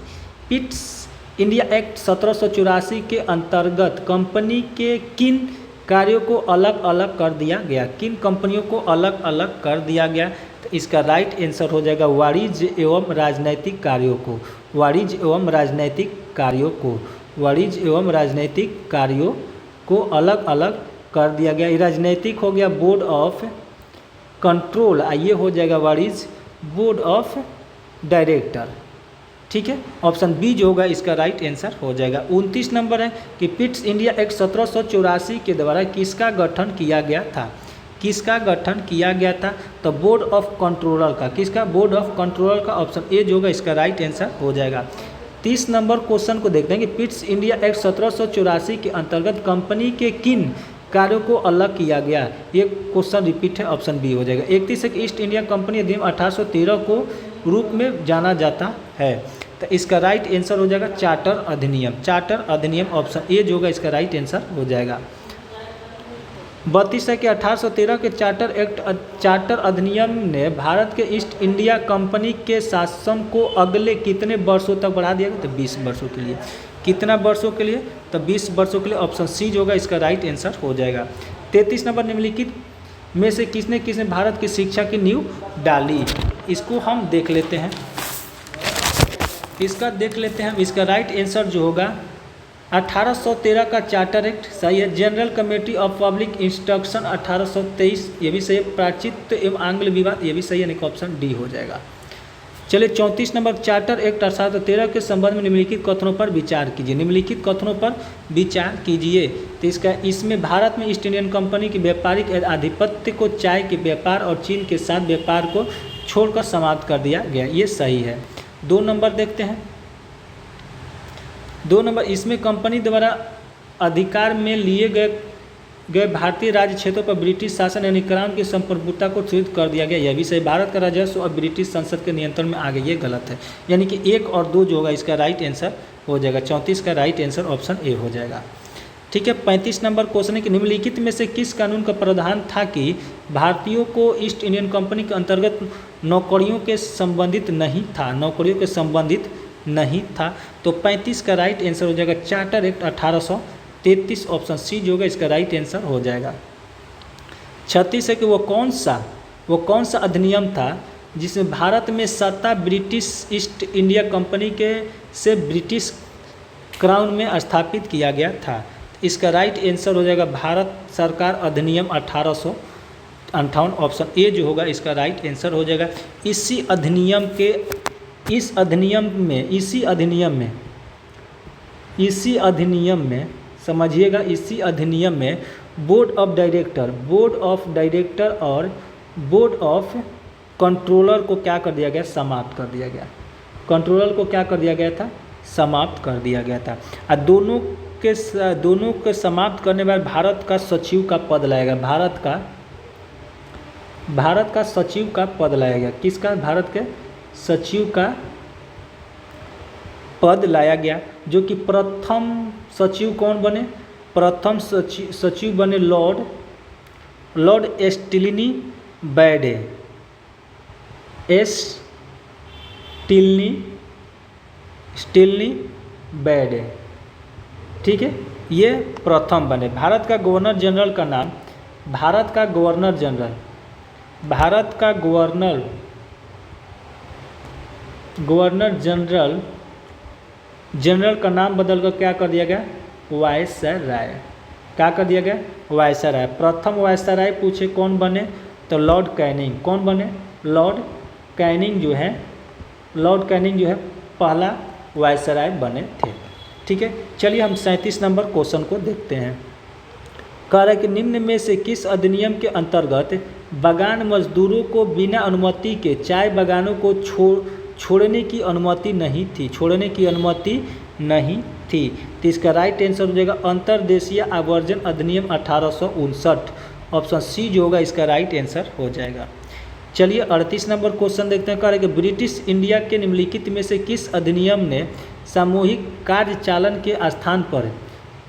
Pitt's India act 1784 के अंतर्गत कंपनी के किन कार्यों को अलग अलग कर दिया गया, किन कंपनियों को अलग अलग कर दिया गया, तो इसका राइट आंसर हो जाएगा वाणिज्य एवं राजनैतिक कार्यों को, वाणिज्य एवं राजनैतिक कार्यों को, वाणिज्य एवं राजनैतिक कार्यों को अलग अलग कर दिया गया। राजनैतिक हो गया बोर्ड ऑफ कंट्रोल, ये हो जाएगा वाणिज्य बोर्ड ऑफ डायरेक्टर, ठीक है। ऑप्शन बी जो होगा इसका राइट आंसर हो जाएगा। 29 नंबर है कि पिट्स इंडिया एक्ट 1784 के द्वारा किसका गठन किया गया था, किसका गठन किया गया था, तो बोर्ड ऑफ कंट्रोलर का। किसका, बोर्ड ऑफ कंट्रोलर का। ऑप्शन ए जो होगा इसका राइट आंसर हो जाएगा। 30 नंबर क्वेश्चन को देखते हैं कि पिट्स इंडिया एक्ट 1784 के अंतर्गत कंपनी के किन कार्यों को अलग किया गया, ये क्वेश्चन रिपीट है, ऑप्शन बी हो जाएगा। 31 है कि ईस्ट इंडिया कंपनी अधिनियम 1813 को रूप में जाना जाता है, तो इसका राइट आंसर हो जाएगा चार्टर अधिनियम, चार्टर अधिनियम। ऑप्शन ए जो होगा इसका राइट आंसर हो जाएगा। 32 है कि 1813 के चार्टर अधिनियम ने भारत के ईस्ट इंडिया कंपनी के शासन को अगले कितने वर्षों तक बढ़ा दिया गया, तो 20 वर्षों के लिए। कितना वर्षों के लिए, तो 20 वर्षों के लिए। ऑप्शन सी जो होगा इसका राइट आंसर हो जाएगा। 33 नंबर निम्नलिखित में से किसने भारत की शिक्षा की नींव डाली, इसको हम देख लेते हैं, इसका देख लेते हैं। इसका राइट आंसर जो होगा 1813 का चार्टर एक्ट सही है। General committee of public instruction 1823 ये भी सही है। प्राचित्य एवं आंग्ल विवाद ये भी सही है, ऑप्शन डी हो जाएगा। चलिए 34 नंबर चार्टर एक्ट 1813 के संबंध में निम्नलिखित कथनों पर विचार कीजिए, निम्नलिखित कथनों पर विचार कीजिए। तो इसमें भारत में ईस्ट इंडियन कंपनी के व्यापारिक आधिपत्य को चाय के व्यापार और चीन के साथ व्यापार को छोड़कर समाप्त कर दिया गया, ये सही है। 2 नंबर देखते हैं। 2 नंबर इसमें कंपनी द्वारा अधिकार में लिए गए भारतीय राज्य क्षेत्रों पर ब्रिटिश शासन यानी क्राउन की संप्रभुता को सुदृढ़ कर दिया गया, यह भी सही। भारत का राजस्व अब ब्रिटिश संसद के नियंत्रण में आ गया, ये गलत है, यानी कि 1 और 2 जो होगा इसका राइट आंसर हो जाएगा। 34 का राइट आंसर ऑप्शन ए हो जाएगा, ठीक है। 35 नंबर क्वेश्चन है कि निम्नलिखित में से किस कानून का प्रावधान था कि भारतीयों को ईस्ट इंडियन कंपनी के अंतर्गत नौकरियों के संबंधित नहीं था, नौकरियों के संबंधित नहीं था, तो 35 का राइट आंसर हो जाएगा चार्टर एक्ट 1833। ऑप्शन सी जो होगा इसका राइट आंसर हो जाएगा। 36 है कि वो कौन सा अधिनियम था जिसमें भारत में सत्ता ब्रिटिश ईस्ट इंडिया कंपनी के से ब्रिटिश क्राउन में स्थापित किया गया था, इसका राइट आंसर हो जाएगा भारत सरकार अधिनियम 1858। ऑप्शन ए जो होगा इसका राइट आंसर हो जाएगा। इसी अधिनियम में समझिएगा, इसी अधिनियम में बोर्ड ऑफ डायरेक्टर और बोर्ड ऑफ कंट्रोलर को क्या कर दिया गया, समाप्त कर दिया गया। कंट्रोलर को क्या कर दिया गया था, समाप्त कर दिया गया था। और दोनों के समाप्त करने के बाद भारत का सचिव का पद लाएगा, भारत का सचिव का पद लाएगा। किसका, भारत के सचिव का पद लाया गया, जो कि प्रथम सचिव कौन बने, प्रथम सचिव बने लॉर्ड एस्टिलिनी बैडे, स्टिलनी बैड, ठीक है। ये प्रथम बने। भारत का गवर्नर जनरल का नाम, भारत का गवर्नर जनरल का नाम बदलकर क्या कर दिया गया? वायसराय। क्या कर दिया गया? वायसराय। प्रथम वायसराय पूछे कौन बने? तो लॉर्ड कैनिंग। कौन बने? लॉर्ड कैनिंग जो है पहला वायसराय बने थे, ठीक है। चलिए हम 37 नंबर क्वेश्चन को देखते हैं। कह रहा है कि निम्न में से किस अधिनियम के अंतर्गत बागान मजदूरों को बिना अनुमति के चाय बागानों को छोड़ने की अनुमति नहीं थी? तो इसका राइट आंसर हो जाएगा अंतर्देशीय आवर्जन अधिनियम 1859। ऑप्शन सी जो होगा इसका राइट आंसर हो जाएगा। चलिए 38 नंबर क्वेश्चन देखते हैं। कह रहे हैं कि ब्रिटिश इंडिया के निम्नलिखित में से किस अधिनियम ने सामूहिक कार्यचालन के स्थान पर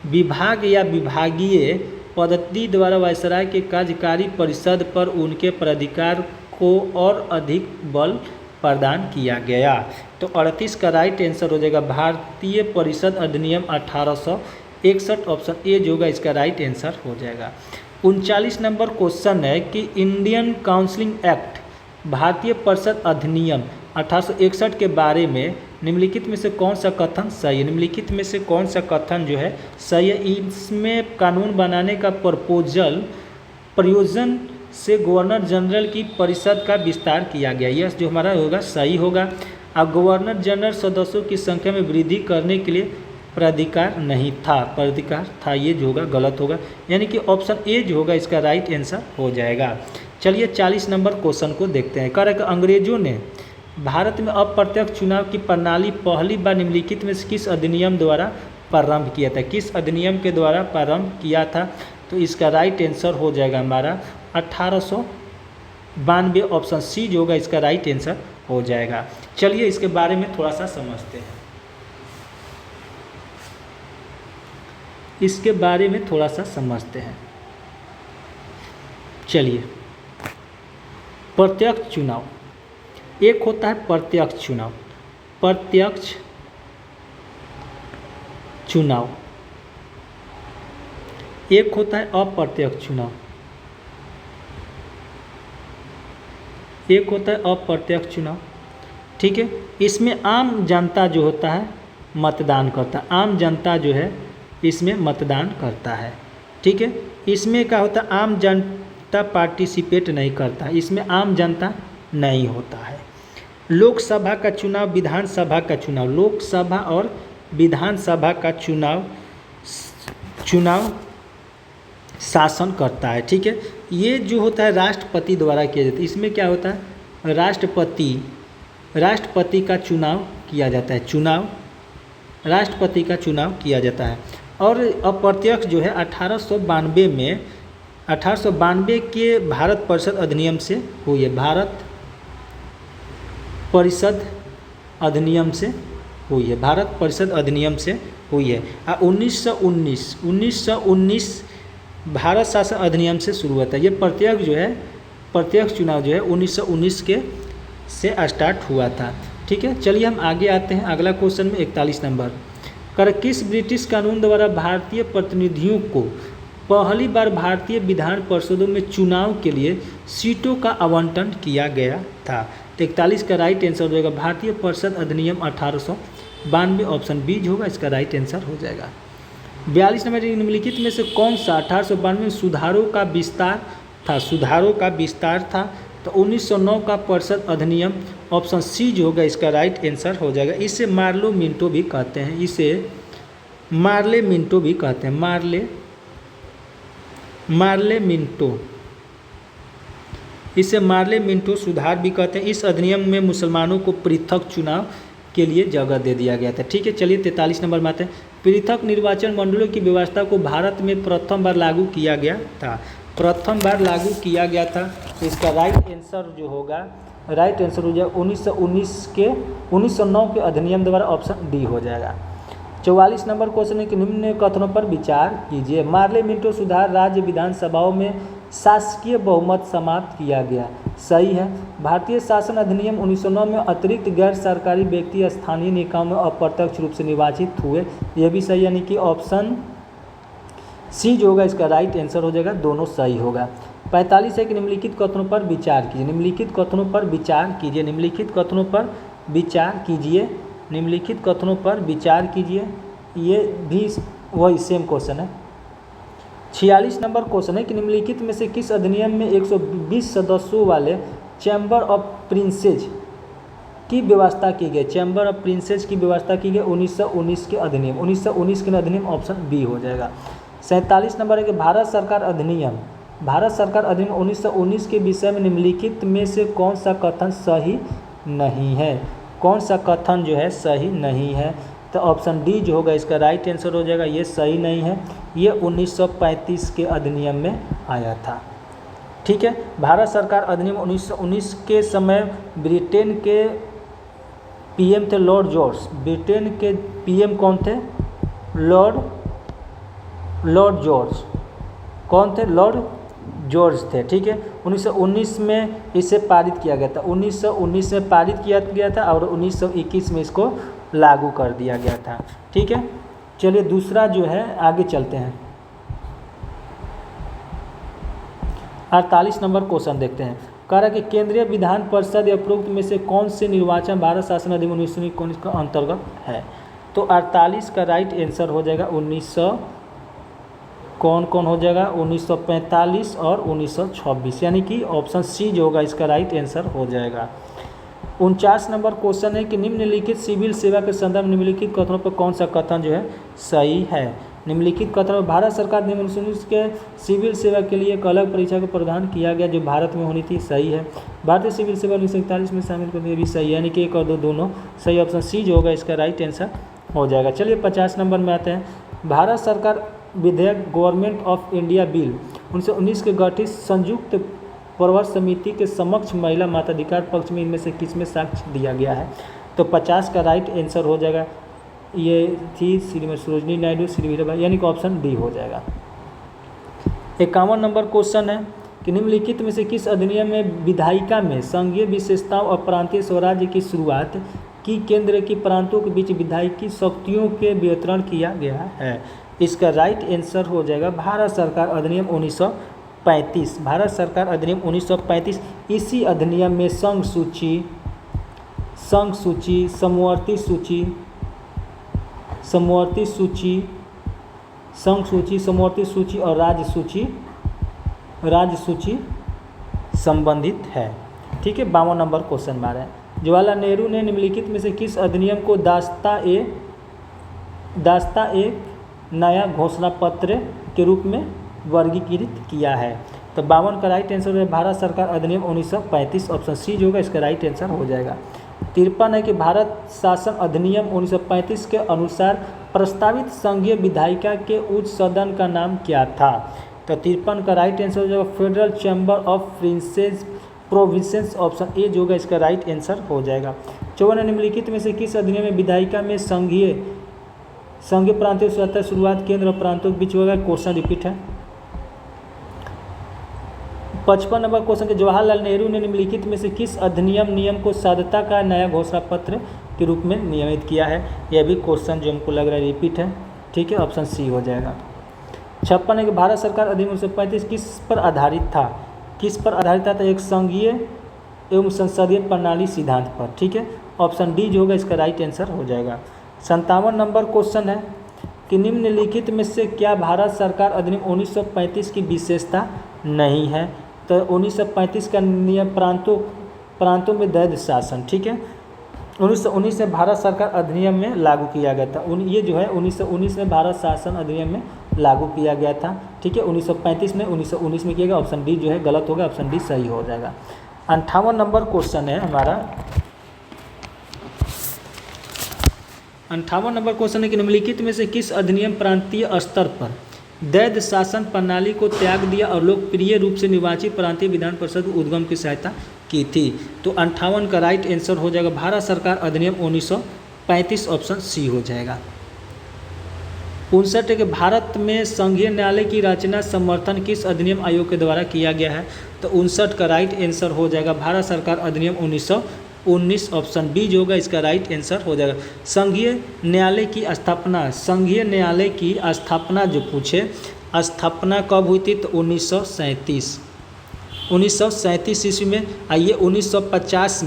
विभाग या विभागीय पद्धति द्वारा वायसराय के कार्यकारी परिषद पर उनके प्राधिकार को और अधिक बल प्रदान किया गया? तो 38 का राइट आंसर हो जाएगा भारतीय परिषद अधिनियम 1861। ऑप्शन ए जो होगा इसका राइट आंसर हो जाएगा। 39 नंबर क्वेश्चन है कि इंडियन काउंसिलिंग एक्ट भारतीय परिषद अधिनियम 1861 के बारे में निम्नलिखित में से कौन सा कथन सही है? निम्नलिखित में से कौन सा कथन जो है सही है? इसमें कानून बनाने का प्रयोजन से गवर्नर जनरल की परिषद का विस्तार किया गया। यह जो हमारा होगा सही होगा। अब गवर्नर जनरल सदस्यों की संख्या में वृद्धि करने के लिए प्राधिकार नहीं था, प्राधिकार था, ये जो होगा गलत होगा, यानी कि ऑप्शन ए जो होगा इसका राइट आंसर हो जाएगा। चलिए 40 नंबर क्वेश्चन को देखते हैं। कह रहा है कि अंग्रेजों ने भारत में अप्रत्यक्ष चुनाव की प्रणाली पहली बार निम्नलिखित में से किस अधिनियम द्वारा प्रारंभ किया था? किस अधिनियम के द्वारा प्रारंभ किया था? तो इसका राइट आंसर हो जाएगा हमारा 1892। ऑप्शन सी जो होगा इसका राइट आंसर हो जाएगा। चलिए इसके बारे में थोड़ा सा समझते हैं। चलिए प्रत्यक्ष चुनाव, एक होता है प्रत्यक्ष चुनाव, एक होता है अप्रत्यक्ष चुनाव, ठीक है। इसमें आम जनता जो होता है मतदान करता है, आम जनता जो है इसमें मतदान करता है, ठीक है। इसमें क्या होता है? आम जनता पार्टिसिपेट नहीं करता, इसमें आम जनता नहीं होता है। लोकसभा का चुनाव, विधानसभा का चुनाव, लोकसभा और विधानसभा का चुनाव शासन करता है, ठीक है। ये जो होता है राष्ट्रपति द्वारा किया जाता है। इसमें क्या होता है? राष्ट्रपति का चुनाव किया जाता है, राष्ट्रपति का चुनाव किया जाता है। और अप्रत्यक्ष जो है 1892 के भारत परिषद अधिनियम से हुई है, भारत परिषद अधिनियम से हुई है, भारत परिषद अधिनियम से हुई है। 1919 भारत शासन अधिनियम से शुरू होता है। ये प्रत्यक्ष चुनाव जो है 1919 के से स्टार्ट हुआ था, ठीक है। चलिए हम आगे आते हैं अगला क्वेश्चन में 41 नंबर। किस ब्रिटिश कानून द्वारा भारतीय प्रतिनिधियों को पहली बार भारतीय विधान परिषदों में चुनाव के लिए सीटों का आवंटन किया गया था? तो 41 का राइट आंसर हो जाएगा भारतीय परिषद अधिनियम 1892। ऑप्शन बी होगा इसका राइट आंसर हो जाएगा। 42 नंबर निम्नलिखित में से कौन सा 1892 में सुधारों का विस्तार था? तो 1909 का परिषद अधिनियम। ऑप्शन सी जो होगा इसका राइट आंसर हो जाएगा। इसे मार्ले मिंटो भी कहते हैं, इसे मार्ले मिंटो सुधार भी कहते हैं। इस अधिनियम में मुसलमानों को पृथक चुनाव के लिए जगह दे दिया गया था, ठीक है। चलिए 43 नंबर में आते हैं। पृथक निर्वाचन मंडलों की व्यवस्था को भारत में प्रथम बार लागू किया गया था, तो इसका राइट आंसर जो होगा हो जाएगा 1909 के अधिनियम द्वारा। ऑप्शन डी हो जाएगा। 44 नंबर क्वेश्चन है कि निम्न कथनों पर विचार कीजिए। मार्ले मिंटो सुधार राज्य विधानसभाओं में शासकीय बहुमत समाप्त किया गया। सही है। भारतीय शासन अधिनियम 1909 में अतिरिक्त गैर सरकारी व्यक्ति स्थानीय निकायों में अप्रत्यक्ष रूप से निर्वाचित हुए, यह भी सही, यानी कि ऑप्शन सी जो होगा इसका राइट आंसर हो जाएगा, दोनों सही होगा। 45 है कि निम्नलिखित कथनों पर विचार कीजिए। निम्नलिखित कथनों पर विचार कीजिए। निम्नलिखित कथनों पर विचार कीजिए। निम्नलिखित कथनों पर विचार कीजिए। ये भी वही सेम क्वेश्चन है। 46 नंबर क्वेश्चन है कि निम्नलिखित में से किस अधिनियम में 120 सदस्यों वाले चैम्बर ऑफ प्रिंसेज की व्यवस्था की गई। चैम्बर ऑफ प्रिंसेज की व्यवस्था की गई 1919 के अधिनियम। 1919 के अधिनियम ऑप्शन बी हो जाएगा। 47 नंबर है कि भारत सरकार अधिनियम 1919 के विषय में निम्नलिखित में से कौन सा कथन सही नहीं है। कौन सा कथन जो है सही नहीं है, तो ऑप्शन डी जो होगा इसका राइट आंसर हो जाएगा, ये सही नहीं है। ये 1935 के अधिनियम में आया था। ठीक है, भारत सरकार अधिनियम 1919 के समय ब्रिटेन के पीएम थे लॉर्ड जॉर्ज। ब्रिटेन के पीएम कौन थे? Lord George. कौन थे? लॉर्ड जॉर्ज थे। ठीक है, 1919 में इसे पारित किया गया था। 1919 में पारित किया गया था और 1921 में इसको लागू कर दिया गया था। ठीक है, चलिए दूसरा जो है आगे चलते हैं। 48 नंबर क्वेश्चन देखते हैं। कह रहा है कि केंद्रीय विधान परिषद या उपरोक्त में से कौन से निर्वाचन भारत शासन अधिनियम 1919 का अंतर्गत है। तो 48 का राइट आंसर हो जाएगा 1900 कौन कौन हो जाएगा 1945 और 1926, यानी कि ऑप्शन सी जो होगा इसका राइट आंसर हो जाएगा। 49 नंबर क्वेश्चन है कि निम्नलिखित सिविल सेवा के संदर्भ निम्नलिखित कथनों पर कौन सा कथन जो है सही है। निम्नलिखित कथनों भारत सरकार ने 1919 के सिविल सेवा के लिए एक अलग परीक्षा का प्रावधान किया गया जो भारत में होनी थी, सही है। भारतीय सिविल सेवा 1941 में शामिल कर दिया, भी सही है, यानी कि एक और दो दोनों सही। ऑप्शन सी जो होगा इसका राइट आंसर हो जाएगा। चलिए 50 नंबर में आते हैं। भारत सरकार विधेयक गवर्नमेंट ऑफ इंडिया बिल 1919 के गठित संयुक्त प्रवर समिति के समक्ष महिला मताधिकार पक्ष में इनमें से किस में साक्ष्य दिया गया है। तो 50 का राइट आंसर हो जाएगा, ये थी श्रीमती सरोजिनी नायडू, श्री मीराबाई, यानी कि ऑप्शन डी हो जाएगा। 51 नंबर क्वेश्चन है कि निम्नलिखित में से किस अधिनियम में विधायिका में संघीय विशेषताओं और प्रांतीय स्वराज्य की शुरुआत की केंद्र की प्रांतों के बीच विधायिकी शक्तियों के वितरण किया गया है। इसका राइट आंसर हो जाएगा भारत सरकार अधिनियम 1935। भारत सरकार अधिनियम 1935। इसी अधिनियम में संघ सूची, समवर्ती सूची, संघ सूची, समवर्ती सूची और राज्य सूची संबंधित है। ठीक है, 52 नंबर क्वेश्चन बार है। जवाहरलाल नेहरू ने निम्नलिखित में से किस अधिनियम को दास्ता ए नया घोषणा पत्र के रूप में वर्गीकृत किया है। तो 52 का राइट आंसर है भारत सरकार अधिनियम 1935। ऑप्शन सी जो होगा इसका राइट आंसर हो जाएगा। 53 है कि भारत शासन अधिनियम 1935 के अनुसार प्रस्तावित संघीय विधायिका के उच्च सदन का नाम क्या था। तो 53 का राइट आंसर हो जाएगा federal chamber of provinces. Option A जो होगा इसका राइट आंसर हो जाएगा। 54 निम्नलिखित में से किस अधिनियम में विधायिका में संघीय प्रांतीय स्वतंत्रता शुरुआत केंद्र और प्रांतों के बीच होगा। क्वेश्चन रिपीट है। 55 नंबर क्वेश्चन के जवाहरलाल नेहरू ने निम्नलिखित में से किस अधिनियम नियम को साधुता का नया घोषणा पत्र के रूप में नियमित किया है। यह भी क्वेश्चन जो हमको लग रहा है रिपीट है। ठीक है, ऑप्शन सी हो जाएगा। 56 है कि भारत सरकार अधिनियम 1935 किस पर आधारित था। किस पर आधारित था? तो एक संघीय एवं संसदीय प्रणाली सिद्धांत पर। ठीक है, ऑप्शन डी जो होगा इसका राइट आंसर हो जाएगा। 57 नंबर क्वेश्चन है कि निम्नलिखित में से क्या भारत सरकार अधिनियम 1935 की विशेषता नहीं है। तो 1935 का नियम प्रांतों में दैध शासन। ठीक है, 1919 में भारत सरकार अधिनियम में लागू किया गया था। ये जो है 1919 में भारत शासन अधिनियम में लागू किया गया था। ठीक है, 1935 में 1919 में किया गया। ऑप्शन डी जो है गलत होगा, ऑप्शन डी सही हो जाएगा। 58 नंबर क्वेश्चन है हमारा। 58 नंबर क्वेश्चन है कि निम्नलिखित में से किस अधिनियम प्रांतीय स्तर पर दैध शासन प्रणाली को त्याग दिया और लोकप्रिय रूप से निर्वाचित प्रांतीय विधान परिषद उद्गम की सहायता की थी। तो 58 का राइट आंसर हो जाएगा भारत सरकार अधिनियम 1935। ऑप्शन सी हो जाएगा। 59 के भारत में संघीय न्यायालय की रचना समर्थन किस अधिनियम आयोग के द्वारा किया गया है? तो 59 का राइट आंसर हो जाएगा भारत सरकार अधिनियम 1919, ऑप्शन बी जो होगा इसका राइट आंसर हो जाएगा। संघीय न्यायालय की स्थापना, संघीय न्यायालय की स्थापना जो पूछे, स्थापना कब हुई थी? तो 1937 ईस्वी में। आइए 1950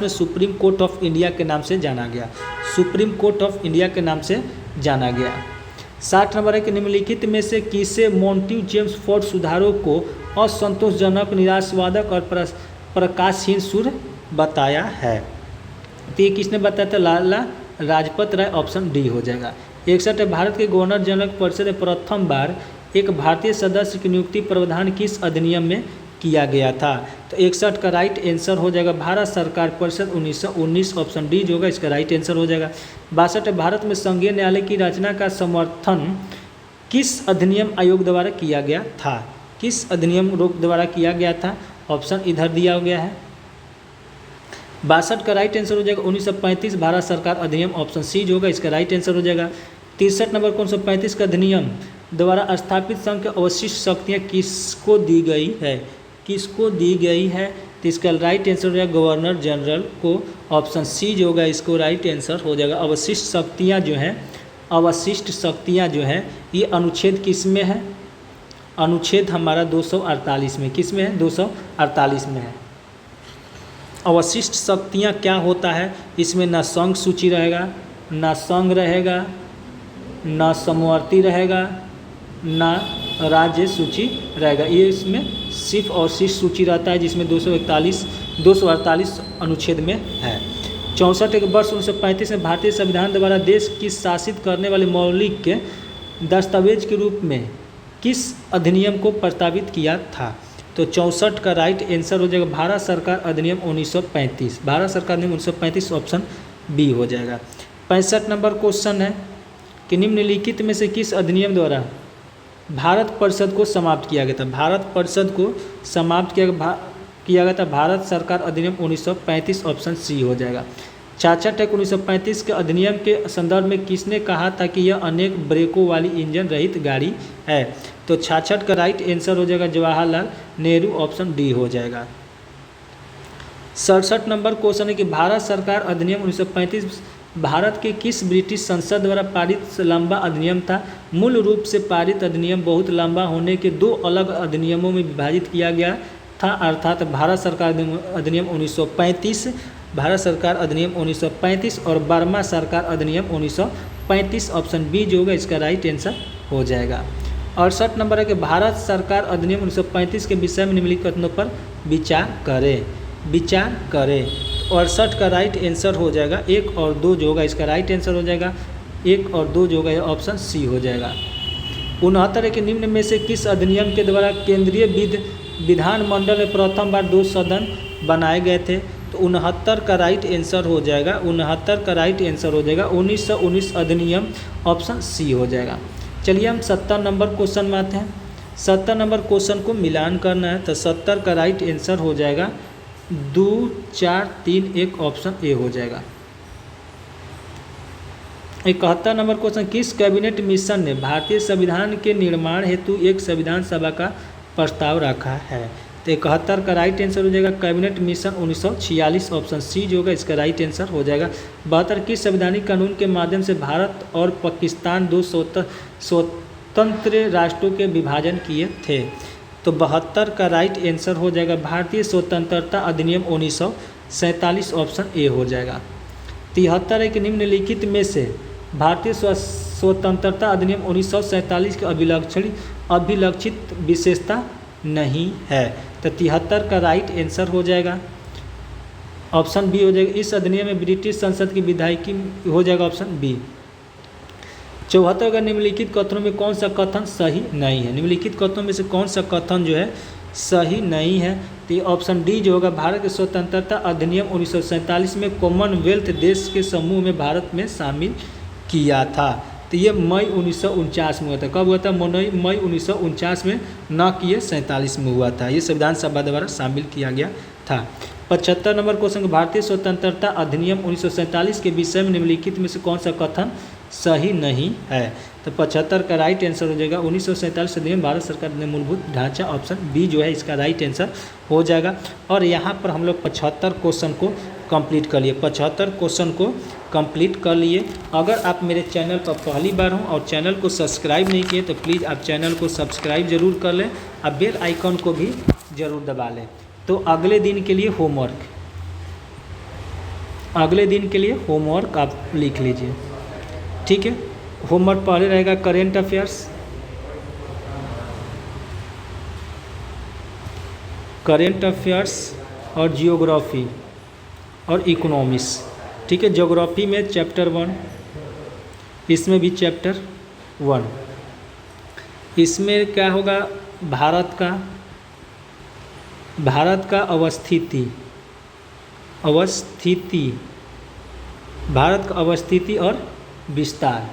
में सुप्रीम कोर्ट ऑफ इंडिया के नाम से जाना गया, सुप्रीम कोर्ट ऑफ इंडिया के नाम से जाना गया। 60 नंबर है कि निम्नलिखित में से किसे मॉन्टेग्यू जेम्स फोर्ड सुधारों को असंतोषजनक, निराशावादक और प्रकाशहीन सुर बताया है? तो ये किसने बताया था? लाला लाजपत राय, ऑप्शन डी हो जाएगा। 61 भारत के गवर्नर जनरल परिषद में प्रथम बार एक भारतीय सदस्य की नियुक्ति प्रावधान किस अधिनियम में किया गया था? तो 61 का राइट आंसर हो जाएगा भारत सरकार परिषद 1919, ऑप्शन डी जो होगा इसका राइट आंसर हो जाएगा। 62 भारत में संघीय न्यायालय की रचना का समर्थन किस अधिनियम आयोग द्वारा किया गया था? किस अधिनियम द्वारा किया गया था? ऑप्शन इधर दिया गया है। 62 का राइट आंसर हो जाएगा 1935 भारत सरकार अधिनियम, ऑप्शन सी जो होगा इसका राइट आंसर हो जाएगा। 63 नंबर को 1935 का अधिनियम द्वारा स्थापित संघ की अवशिष्ट शक्तियाँ किसको दी गई है? किसको दी गई है? तो इसका राइट आंसर हो जाएगा गवर्नर जनरल को, ऑप्शन सी जो होगा इसको राइट आंसर हो जाएगा। अवशिष्ट शक्तियाँ जो हैं, अवशिष्ट शक्तियाँ जो हैं ये अनुच्छेद किस में है? अनुच्छेद हमारा 248 में। किस में है? 248 में है। अवशिष्ट शक्तियाँ क्या होता है? इसमें ना संघ सूची रहेगा, ना संघ रहेगा, ना समवर्ती रहेगा, ना राज्य सूची रहेगा। ये इसमें सिर्फ अवशिष्ट सूची रहता है जिसमें 248 अनुच्छेद में है। 64 के वर्ष 1935 में भारतीय संविधान द्वारा देश की शासित करने वाले मौलिक के दस्तावेज के रूप में किस अधिनियम को प्रस्तावित किया था? तो 64 का राइट आंसर हो जाएगा भारत सरकार अधिनियम 1935, भारत सरकार अधिनियम 1935, ऑप्शन बी हो जाएगा। 65 नंबर क्वेश्चन है कि निम्नलिखित में से किस अधिनियम द्वारा भारत परिषद को समाप्त किया गया था? भारत परिषद को समाप्त किया गया था भारत सरकार अधिनियम 1935, ऑप्शन सी हो जाएगा। 66 1935 के अधिनियम के संदर्भ में किसने कहा था कि यह अनेक ब्रेकों वाली इंजन रहित गाड़ी है? तो 66 का राइट आंसर हो जाएगा जवाहरलाल नेहरू, ऑप्शन डी हो जाएगा। 67 नंबर क्वेश्चन है कि भारत सरकार अधिनियम 1935 भारत के किस ब्रिटिश संसद द्वारा पारित लंबा अधिनियम था? मूल रूप से पारित अधिनियम बहुत लंबा होने के दो अलग अधिनियमों में विभाजित किया गया था, अर्थात भारत सरकार अधिनियम 1935, भारत सरकार अधिनियम 1935 और बर्मा सरकार अधिनियम 1935, ऑप्शन बी जो होगा इसका राइट आंसर हो जाएगा। 68 नंबर है कि भारत सरकार अधिनियम 1935 के विषय में निम्नलिखित कथनों पर विचार करें। 68 का राइट आंसर हो जाएगा 1 और 2 जो होगा इसका राइट आंसर हो जाएगा, 1 और 2 जो होगा ऑप्शन सी हो जाएगा। 69 के निम्न में से किस अधिनियम के द्वारा केंद्रीय विधानमंडल में प्रथम बार 2 सदन बनाए गए थे? तो 69 का राइट आंसर हो जाएगा, 69 का राइट आंसर हो जाएगा 1919 अधिनियम, ऑप्शन सी हो जाएगा। चलिए हम 70 नंबर क्वेश्चन में आते हैं। 70 नंबर क्वेश्चन को मिलान करना है, तो 70 का राइट आंसर हो जाएगा 2, 4, 3, 1, ऑप्शन ए हो जाएगा। 71 नंबर क्वेश्चन, किस कैबिनेट मिशन ने भारतीय संविधान के निर्माण हेतु एक संविधान सभा का प्रस्ताव रखा है? तो 71 का राइट आंसर हो जाएगा कैबिनेट मिशन 1946, ऑप्शन सी जो होगा इसका राइट आंसर हो जाएगा। 72 किस संवैधानिक कानून के माध्यम से भारत और पाकिस्तान 2 स्वतंत्र राष्ट्रों के विभाजन किए थे? तो 72 का राइट आंसर हो जाएगा भारतीय स्वतंत्रता अधिनियम 1947, ऑप्शन ए हो जाएगा। 73 है कि निम्नलिखित में से भारतीय स्वतंत्रता अधिनियम 1947 की अभिलक्षित विशेषता नहीं है? तो 73 का राइट आंसर हो जाएगा ऑप्शन बी हो जाएगा। इस अधिनियम में ब्रिटिश संसद की विधायकी हो जाएगा, ऑप्शन बी। 74 का निम्नलिखित कथनों में कौन सा कथन सही नहीं है? निम्नलिखित कथनों में से कौन सा कथन जो है सही नहीं है? तो ये ऑप्शन डी जो होगा, भारत के स्वतंत्रता अधिनियम 1947 में कॉमनवेल्थ देश के समूह में भारत में शामिल किया था। तो ये मई 1949 में हुआ था। कब हुआ था? मई 1949 में, न कि ये 47 में हुआ था। ये संविधान सभा द्वारा शामिल किया गया था। 75 नंबर क्वेश्चन, भारतीय स्वतंत्रता अधिनियम 1947 के विषय में निम्नलिखित में से कौन सा कथन सही नहीं है। तो 75 का राइट आंसर हो जाएगा 1947 सदी में भारत सरकार ने मूलभूत ढांचा, ऑप्शन बी जो है इसका राइट आंसर हो जाएगा। और यहाँ पर हम लोग 75 क्वेश्चन को कंप्लीट कर लिए, 75 क्वेश्चन को कंप्लीट कर लिए। अगर आप मेरे चैनल पर पहली बार हों और चैनल को सब्सक्राइब नहीं किए तो प्लीज़ आप चैनल को सब्सक्राइब ज़रूर कर लें, आप बेल आइकन को भी ज़रूर दबा लें। तो अगले दिन के लिए होमवर्क, अगले दिन के लिए होमवर्क आप लिख लीजिए, ठीक है। होमवर्क पहले रहेगा करेंट अफेयर्स, करेंट अफेयर्स और जियोग्राफी और इकोनॉमिक्स, ठीक है। ज्योग्राफी में चैप्टर 1, इसमें भी चैप्टर 1। इसमें क्या होगा, भारत का अवस्थिति, भारत का अवस्थिति और विस्तार,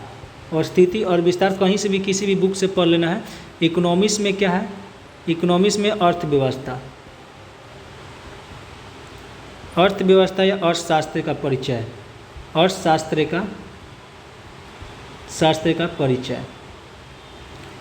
अवस्थिति और विस्तार कहीं से भी किसी भी बुक से पढ़ लेना है। इकोनॉमिक्स में क्या है, इकोनॉमिक्स में अर्थव्यवस्था, अर्थव्यवस्था या अर्थशास्त्र का परिचय, अर्थशास्त्र का परिचय,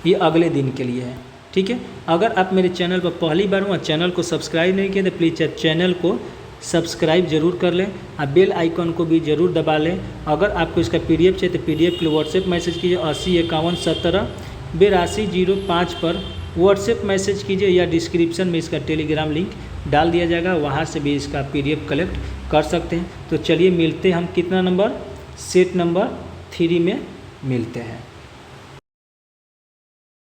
ये अगले दिन के लिए है, ठीक है। अगर आप मेरे चैनल पर पहली बार हो, चैनल को सब्सक्राइब नहीं किया तो प्लीज़ चैनल को सब्सक्राइब जरूर कर लें, आप बेल आइकन को भी ज़रूर दबा लें। अगर आपको इसका PDF चाहिए तो PDF के लिए व्हाट्सएप मैसेज कीजिए 8051178205 पर व्हाट्सएप मैसेज कीजिए, या डिस्क्रिप्शन में इसका टेलीग्राम लिंक डाल दिया जाएगा, वहाँ से भी इसका PDF कलेक्ट कर सकते हैं। तो चलिए मिलते हैं हम कितना नंबर, सेट नंबर 3 में मिलते हैं।